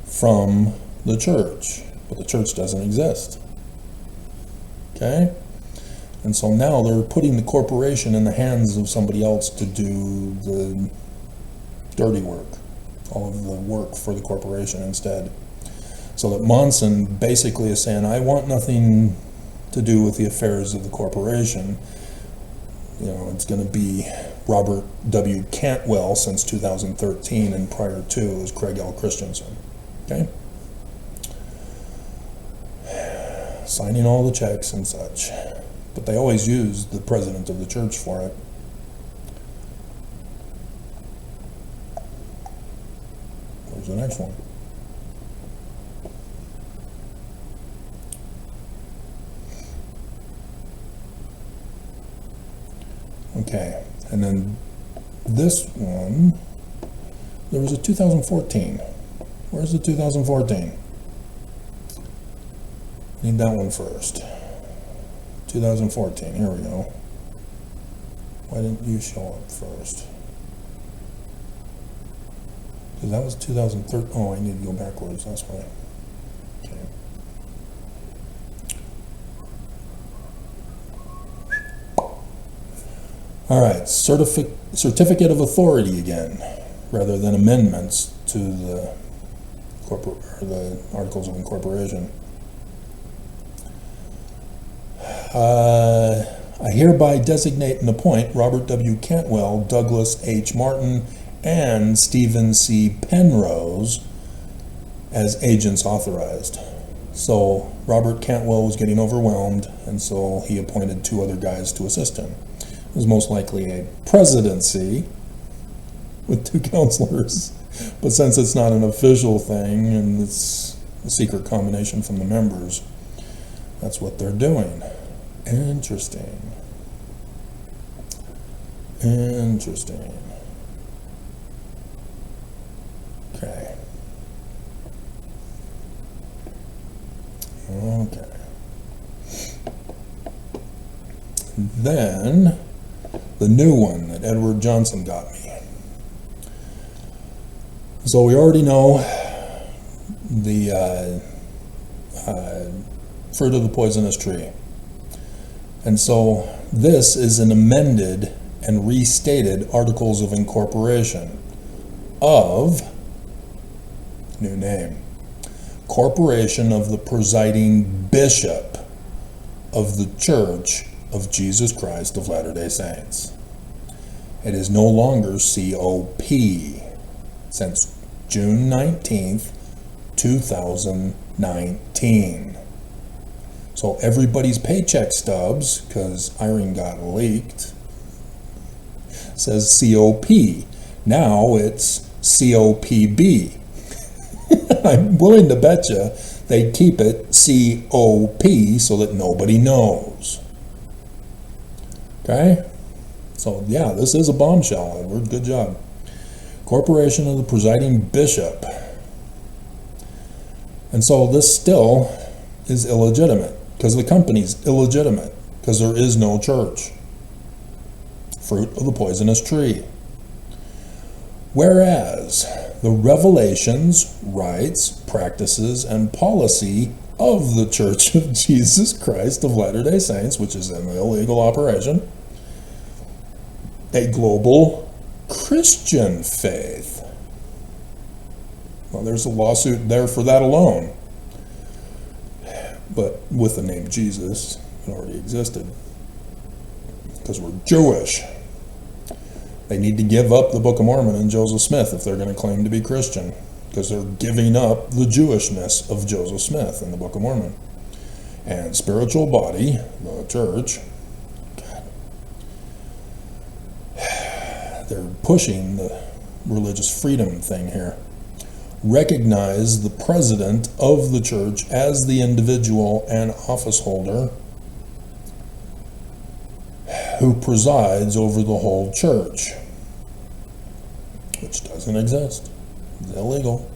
from the church, but the church doesn't exist. Okay? And so now they're putting the corporation in the hands of somebody else to do the dirty work, all of the work for the corporation instead. So that Monson basically is saying, I want nothing to do with the affairs of the corporation. You know, it's going to be Robert W. Cantwell since 2013, and prior to is Craig L. Christensen. Okay? Signing all the checks and such. But they always use the president of the church for it. Where's the next one? Okay, and then this one, there was a 2014. Where's the 2014? Need that one first. 2014, here we go. Why didn't you show up first? Because that was 2013. Oh, I need to go backwards, that's why. Okay. All right, certificate of authority again, rather than amendments to the the Articles of Incorporation. I hereby designate and appoint Robert W. Cantwell, Douglas H. Martin, and Stephen C. Penrose as agents authorized. So Robert Cantwell was getting overwhelmed, and so he appointed two other guys to assist him. It was most likely a presidency with two counselors, but since it's not an official thing and it's a secret combination from the members, that's what they're doing. Interesting. Interesting. Okay. Okay. then the new one that Edward Johnson got me. So we already know the fruit of the poisonous tree. And so this is an amended and restated Articles of Incorporation of, new name, Corporation of the Presiding Bishop of the Church of Jesus Christ of Latter-day Saints. It is no longer COP since June 19th, 2019. So everybody's paycheck stubs, because Irene got leaked, says COP. Now it's COPB. I'm willing to bet you they keep it COP so that nobody knows. Okay? So yeah, this is a bombshell, Edward. Good job. Corporation of the Presiding Bishop. And so this still is illegitimate, because the company's illegitimate, because there is no church. Fruit of the poisonous tree. Whereas the revelations, rights, practices, and policy of the Church of Jesus Christ of Latter-day Saints, which is an illegal operation, a global Christian faith. Well, there's a lawsuit there for that alone. But with the name Jesus, it already existed. Because we're Jewish. They need to give up the Book of Mormon and Joseph Smith if they're going to claim to be Christian. Because they're giving up the Jewishness of Joseph Smith in the Book of Mormon. And spiritual body, the church, they're pushing the religious freedom thing here. Recognize the president of the church as the individual and office holder who presides over the whole church, which doesn't exist. It's illegal.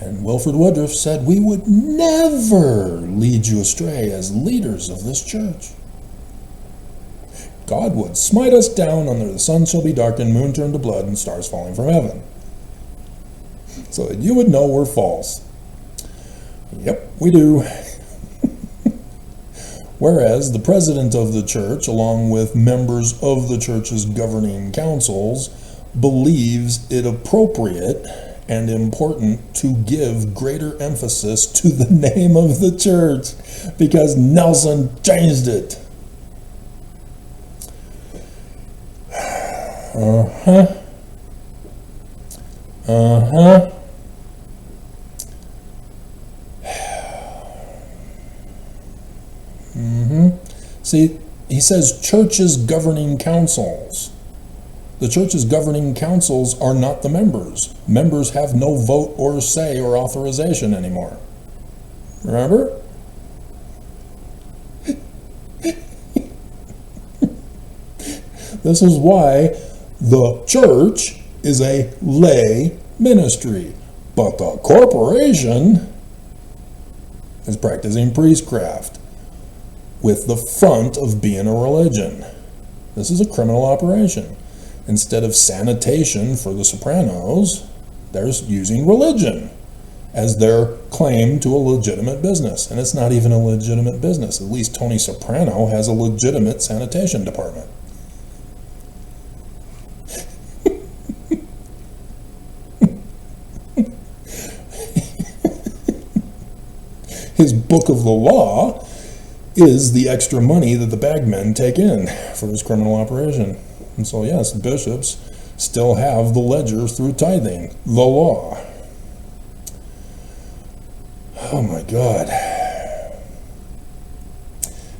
And Wilford Woodruff said, we would never lead you astray as leaders of this church. God would smite us down under the sun shall be darkened, moon turned to blood, and stars falling from heaven. So that you would know we're false. Yep, we do. Whereas the president of the church, along with members of the church's governing councils, believes it appropriate and important to give greater emphasis to the name of the church because Nelson changed it. See, he says churches governing councils. The church's governing councils are not the members. Members have no vote or say or authorization anymore. Remember? This is why the church is a lay ministry, but the corporation is practicing priestcraft with the front of being a religion. This is a criminal operation. Instead of sanitation for the Sopranos, they're using religion as their claim to a legitimate business. And it's not even a legitimate business. At least Tony Soprano has a legitimate sanitation department. His book of the law is the extra money that the bagmen take in for his criminal operation. And so, yes, bishops still have the ledger through tithing, the law. Oh my God.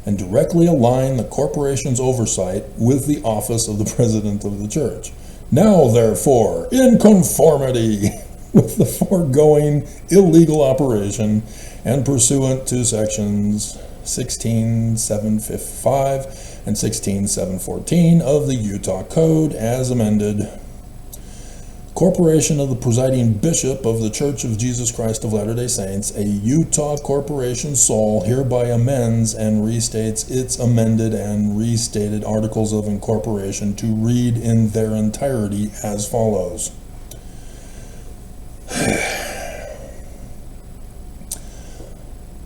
And directly align the corporation's oversight with the office of the president of the church. Now, therefore, in conformity with the foregoing illegal operation and pursuant to sections 16.755 and 16.714 of the Utah Code as amended, corporation of the presiding bishop of the Church of Jesus Christ of Latter-day Saints, a Utah corporation sole, hereby amends and restates its amended and restated articles of incorporation to read in their entirety as follows.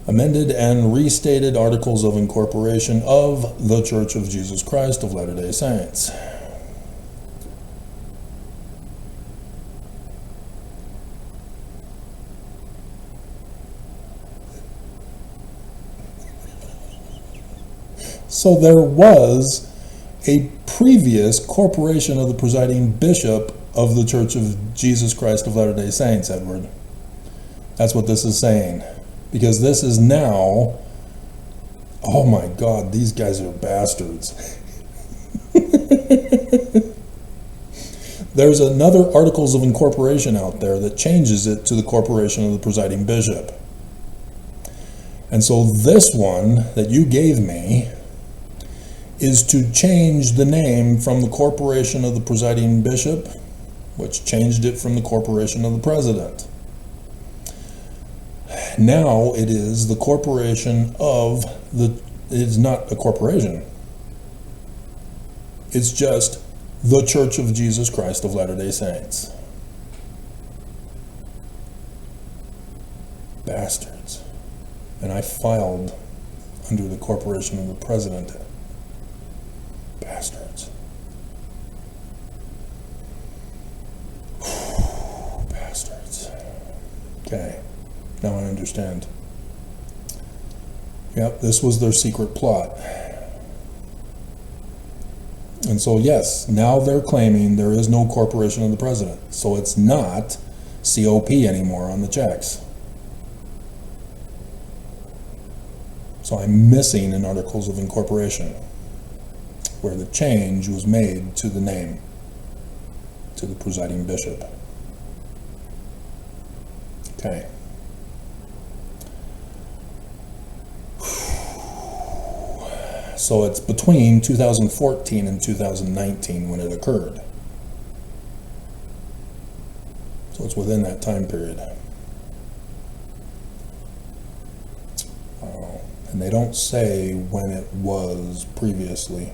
Amended and restated articles of incorporation of the Church of Jesus Christ of Latter-day Saints. So there was a previous corporation of the presiding bishop of the Church of Jesus Christ of Latter-day Saints, Edward. That's what this is saying. Because this is now, oh my God, these guys are bastards. There's another Articles of Incorporation out there that changes it to the corporation of the presiding bishop. And so this one that you gave me is to change the name from the corporation of the presiding bishop, which changed it from the corporation of the president. Now it is the corporation of the, it is not a corporation. It's just the Church of Jesus Christ of Latter-day Saints. Bastards. And I filed under the corporation of the president. Bastards. Bastards. Okay. Now I understand. Yep, this was their secret plot. And so yes, now they're claiming there is no corporation of the president. So it's not COP anymore on the checks. So I'm missing an Articles of Incorporation where the change was made to the name, to the presiding bishop. Okay. So it's between 2014 and 2019 when it occurred. So it's within that time period. And they don't say when it was previously.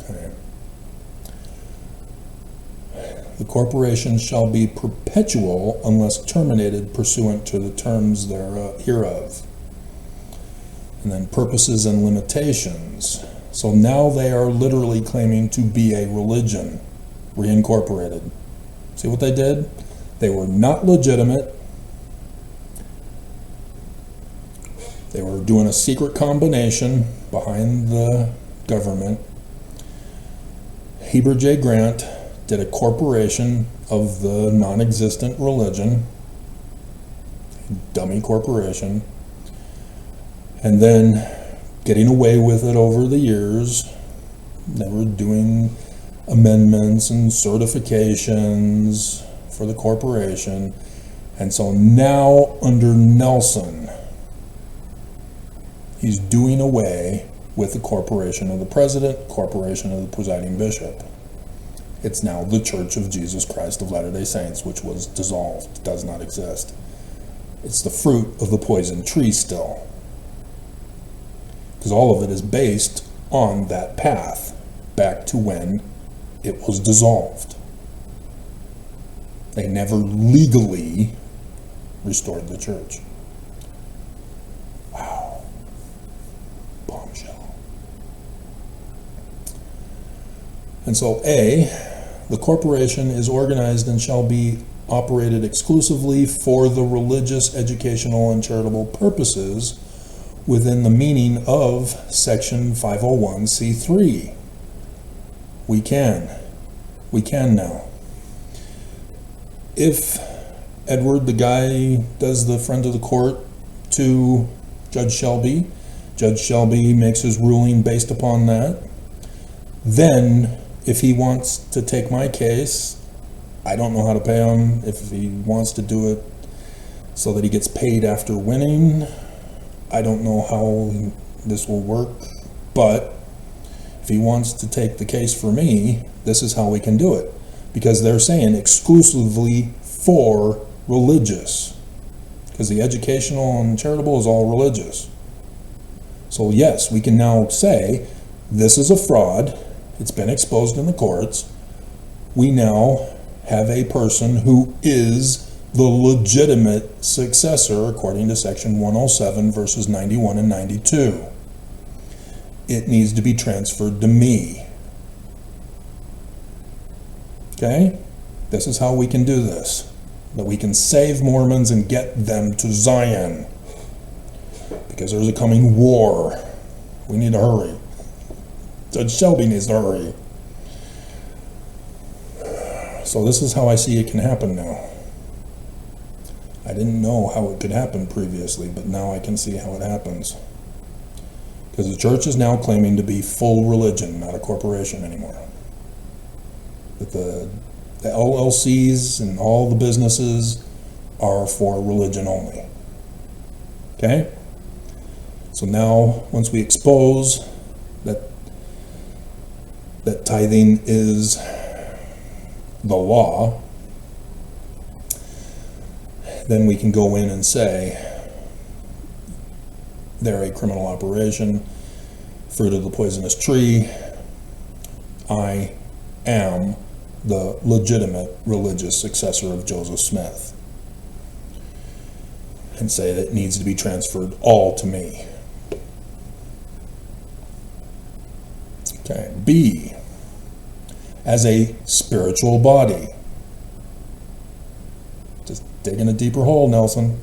Okay. The corporation shall be perpetual unless terminated pursuant to the terms hereof. And then purposes and limitations. So now they are literally claiming to be a religion, reincorporated. See what they did? They were not legitimate. They were doing a secret combination behind the government. Heber J. Grant did a corporation of the non-existent religion, dummy corporation, and then getting away with it over the years. They were doing amendments and certifications for the corporation. And so now under Nelson, he's doing away with the corporation of the president, corporation of the presiding bishop. It's now the Church of Jesus Christ of Latter-day Saints, which was dissolved, does not exist. It's the fruit of the poison tree still. Because all of it is based on that path back to when it was dissolved. They never legally restored the church. Wow. Bombshell. And so A, the corporation is organized and shall be operated exclusively for the religious, educational, and charitable purposes within the meaning of Section 501c3. We can now. If Edward, the guy, does the friend of the court to Judge Shelby makes his ruling based upon that, then if he wants to take my case, I don't know how to pay him. If he wants to do it so that he gets paid after winning, I don't know how this will work. But If he wants to take the case for me, this is how we can do it. Because they're saying exclusively for religious. Because the educational and charitable is all religious. So yes, we can now say, this is a fraud. It's been exposed in the courts. We now have a person who is the legitimate successor according to section 107 verses 91 and 92. It needs to be transferred to me. Okay? This is how we can do this. That we can save Mormons and get them to Zion. Because there's a coming war. We need to hurry. Judge Shelby needs to hurry. So this is how I see it can happen now. I didn't know how it could happen previously, but now I can see how it happens. Because the church is now claiming to be full religion, not a corporation anymore. That the LLCs and all the businesses are for religion only. Okay? So now, once we expose that tithing is the law, then we can go in and say they're a criminal operation, fruit of the poisonous tree. I am the legitimate religious successor of Joseph Smith, and say that it needs to be transferred all to me. Okay, B, as a spiritual body. Just digging a deeper hole, Nelson.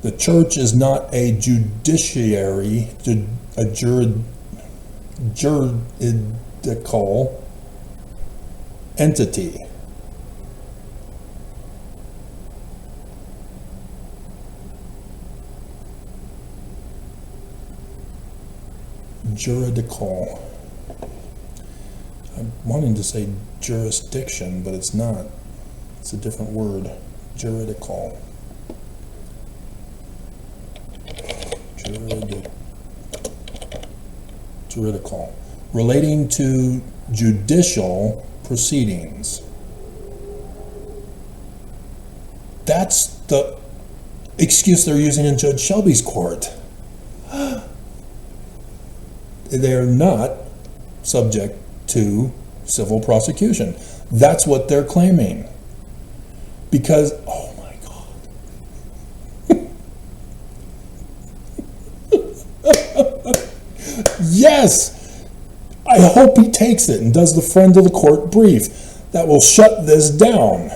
The church is not a judiciary, a juridical entity. Juridical. I'm wanting to say jurisdiction, but it's not. It's a different word. Juridical. Juridical. Relating to judicial proceedings. That's the excuse they're using in Judge Shelby's court. They're not subject to civil prosecution. That's what they're claiming. Because, oh my God. Yes! I hope he takes it and does the friend of the court brief. That will shut this down.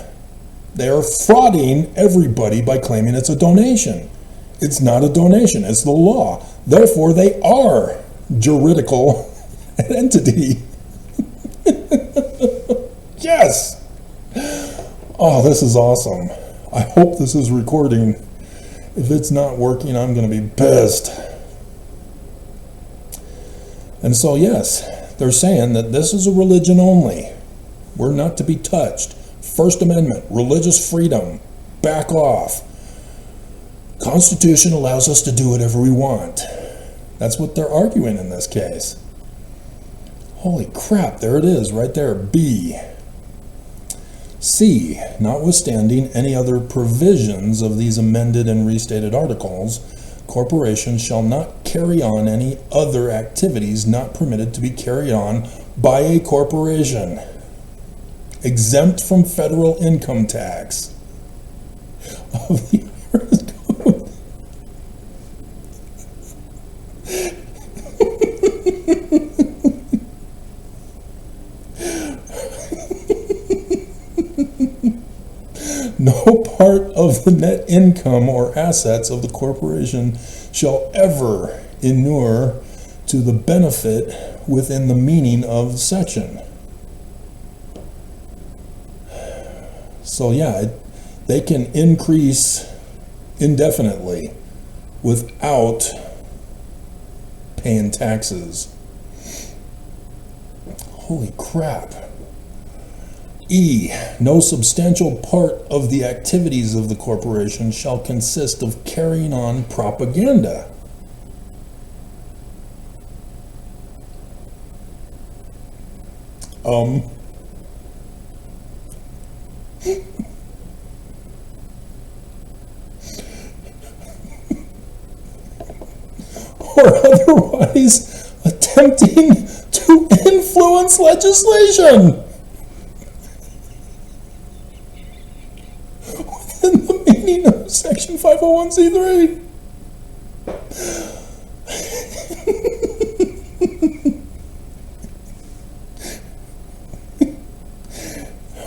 They are frauding everybody by claiming it's a donation. It's not a donation, it's the law. Therefore, they are juridical entity. Yes! Oh, this is awesome. I hope this is recording. If it's not working, I'm going to be pissed. And so, yes, they're saying that this is a religion only. We're not to be touched. First Amendment, religious freedom, back off. Constitution allows us to do whatever we want. That's what they're arguing in this case. Holy crap, there it is, right there, B. C, notwithstanding any other provisions of these amended and restated articles, corporations shall not carry on any other activities not permitted to be carried on by a corporation, exempt from federal income tax of the IRS code. No part of the net income or assets of the corporation shall ever inure to the benefit within the meaning of the section. So yeah, they can increase indefinitely without paying taxes. Holy crap. E, no substantial part of the activities of the corporation shall consist of carrying on propaganda. Um, or otherwise attempting to influence legislation within the meaning of Section 501c3.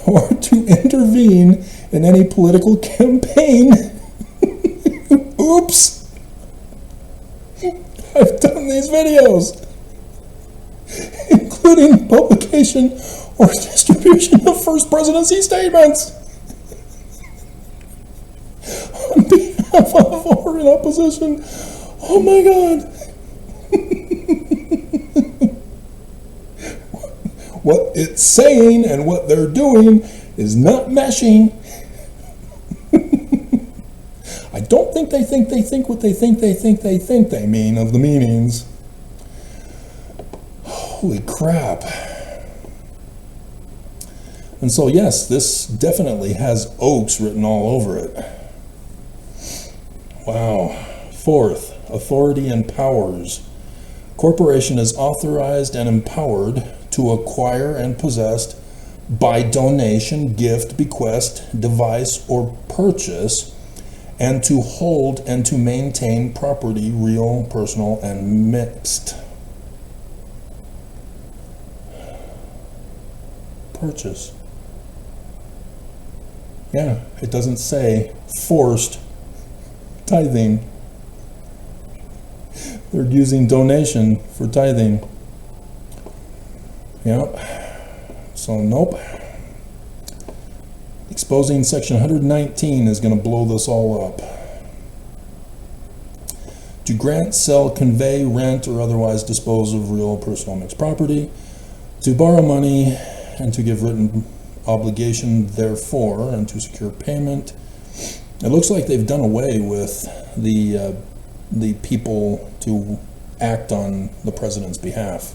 Or to intervene in any political campaign. Oops! I've done these videos, including publication or distribution of First Presidency statements on behalf of or in opposition. Oh my God. What it's saying and what they're doing is not meshing. I don't think they think what they think they mean of the meanings. Holy crap. And so yes, this definitely has oaks written all over it. Wow. Fourth, authority and powers. Corporation is authorized and empowered to acquire and possess by donation, gift, bequest, device, or purchase, and to hold and to maintain property, real, personal, and mixed. Purchase. Yeah, it doesn't say forced tithing. They're using donation for tithing. Yep. So nope. Exposing section 119 is going to blow this all up. To grant, sell, convey, rent, or otherwise dispose of real, personal, mixed property. To borrow money and to give written obligation therefore and to secure payment. It looks like they've done away with the people to act on the president's behalf.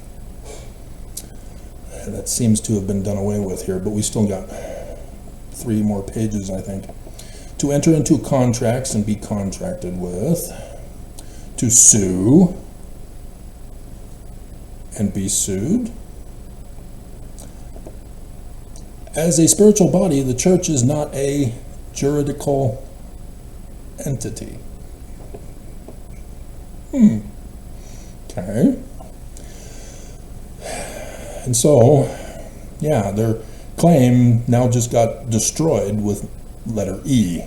That seems to have been done away with here, but we still got 3 more pages, I think. To enter into contracts and be contracted with. To sue and be sued. As a spiritual body, the church is not a juridical entity. Okay. And so, yeah, their claim now just got destroyed with letter E.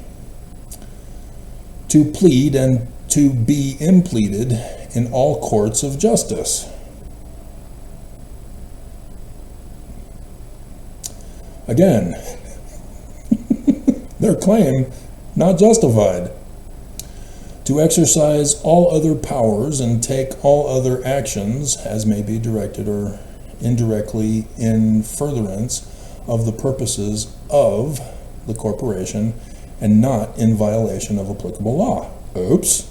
To plead and to be impleaded in all courts of justice. Again, their claim not justified. To exercise all other powers and take all other actions as may be directed or indirectly in furtherance of the purposes of the corporation and not in violation of applicable law. Oops.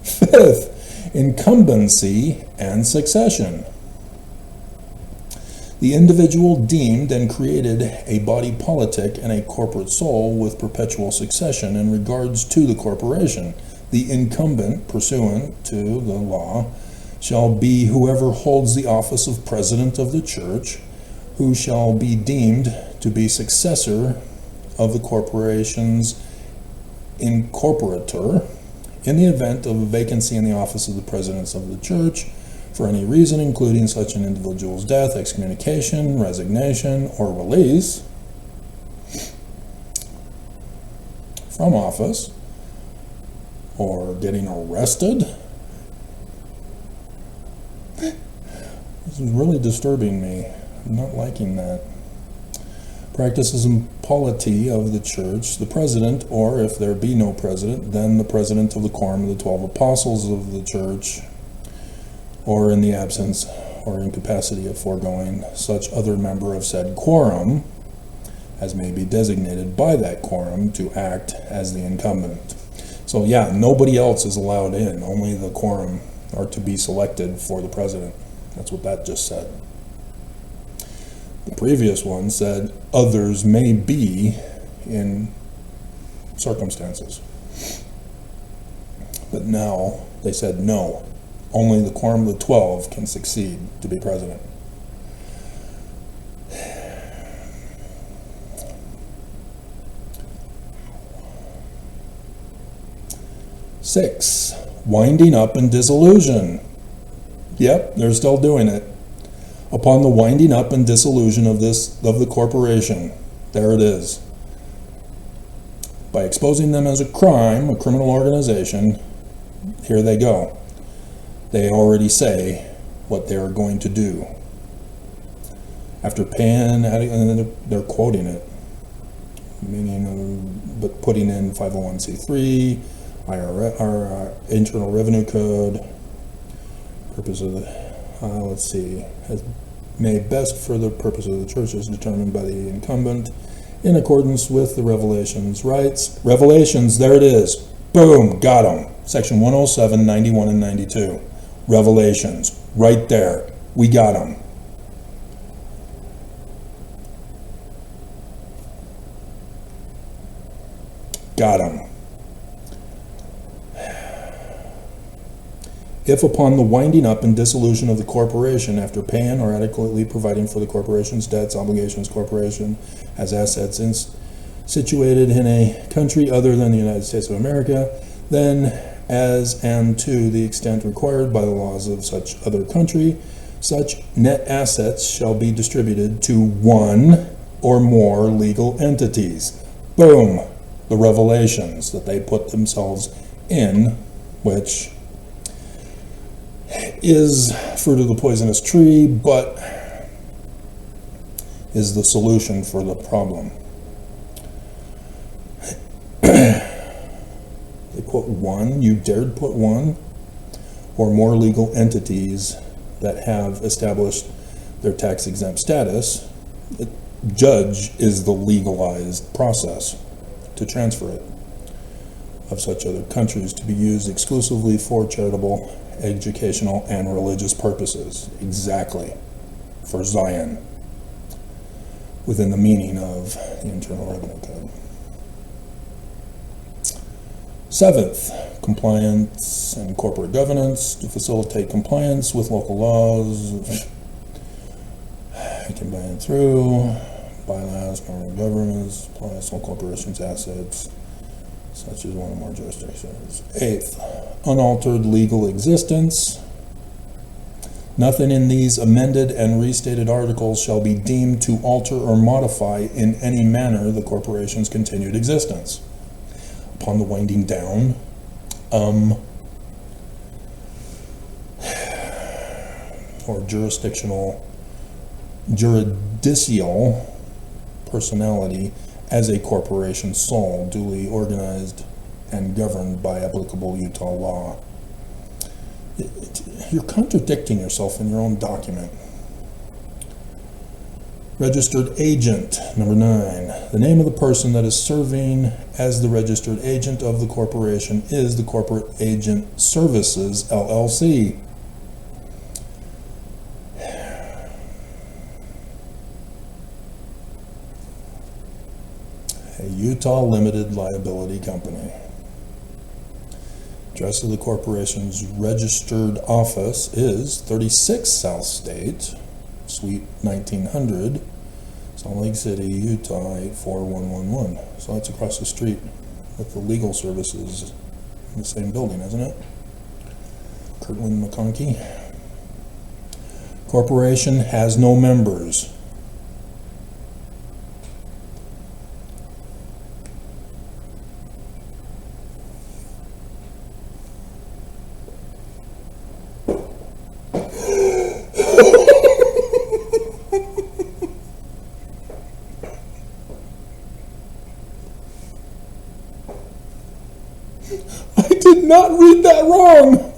Fifth, incumbency and succession. The individual deemed and created a body politic and a corporate soul with perpetual succession in regards to the corporation. The incumbent, pursuant to the law, shall be whoever holds the office of president of the church, who shall be deemed to be successor of the corporation's incorporator in the event of a vacancy in the office of the presidents of the church for any reason, including such an individual's death, excommunication, resignation, or release from office, or getting arrested. This is really disturbing me. I'm not liking that. Practices and polity of the church, the president, or if there be no president, then the president of the quorum of the 12 apostles of the church, or in the absence or incapacity of foregoing such other member of said quorum as may be designated by that quorum to act as the incumbent. So yeah, nobody else is allowed in, only the quorum are to be selected for the president. That's what that just said. The previous one said others may be in circumstances. But now they said no. Only the quorum of the 12 can succeed to be president. Six, winding up and dissolution. Yep, they're still doing it. Upon the winding up and dissolution of the corporation, there it is. By exposing them as a crime, a criminal organization, here they go. They already say what they're going to do. After paying, and they're quoting it, meaning, but putting in 501c3, IRS, or Internal Revenue Code, purpose of the, let's see, has made best for the purpose of the church as determined by the incumbent in accordance with the Revelations rights. Revelations, there it is. Boom, got them. Section 107, 91, and 92. Revelations, right there. We got them. Got them. If upon the winding up and dissolution of the corporation, after paying or adequately providing for the corporation's debts, obligations, corporation has assets situated in a country other than the United States of America, then as and to the extent required by the laws of such other country, such net assets shall be distributed to one or more legal entities. Boom! The revelations that they put themselves in, which is fruit of the poisonous tree, but is the solution for the problem. They put one, you dared put one or more legal entities that have established their tax-exempt status. The judge is the legalized process to transfer it of such other countries to be used exclusively for charitable, educational, and religious purposes. Exactly. For Zion, within the meaning of the Internal Revenue Code. Seventh, compliance and corporate governance to facilitate compliance with local laws. Combine through bylaws, formal governments, applies to all corporations' assets, such as one or more jurisdictions. Eighth, unaltered legal existence. Nothing in these amended and restated articles shall be deemed to alter or modify in any manner the corporation's continued existence. Upon the winding down, or judicial personality as a corporation sole, duly organized and governed by applicable Utah law. You're contradicting yourself in your own document. Registered agent, number 9. The name of the person that is serving as the registered agent of the corporation is the Corporate Agent Services, LLC. A Utah limited liability company. Address of the corporation's registered office is 36 South State, Suite 1900, Salt Lake City, Utah 84111. So that's across the street with the legal services in the same building, isn't it? Kirtland McConkie. Corporation has no members. I did not read that wrong.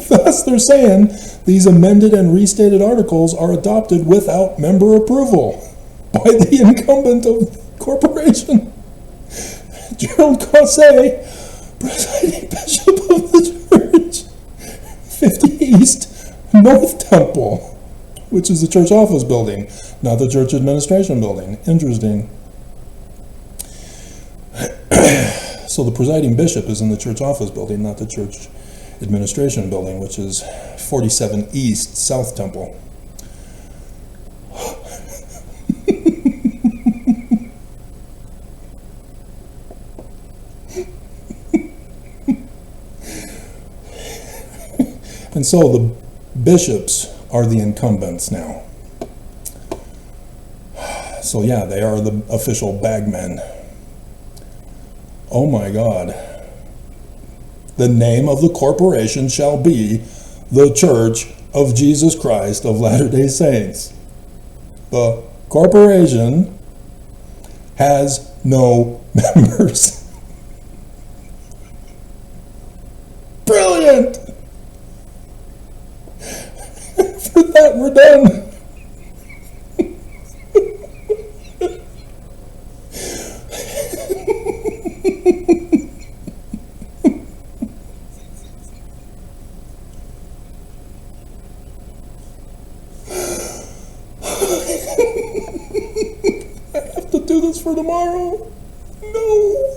Thus, they're saying these amended and restated articles are adopted without member approval by the incumbent of corporation. Gerald Cossé, presiding bishop of the church, 50 East North Temple, which is the church office building, not the church administration building. Interesting. So the presiding bishop is in the church office building, not the church administration building, which is 47 East South Temple. And so the bishops are the incumbents now. So yeah, they are the official bagmen. Oh my God. The name of the corporation shall be the Church of Jesus Christ of Latter-day Saints. The corporation has no members. Brilliant! For that, we're done. I have to do this for tomorrow. No.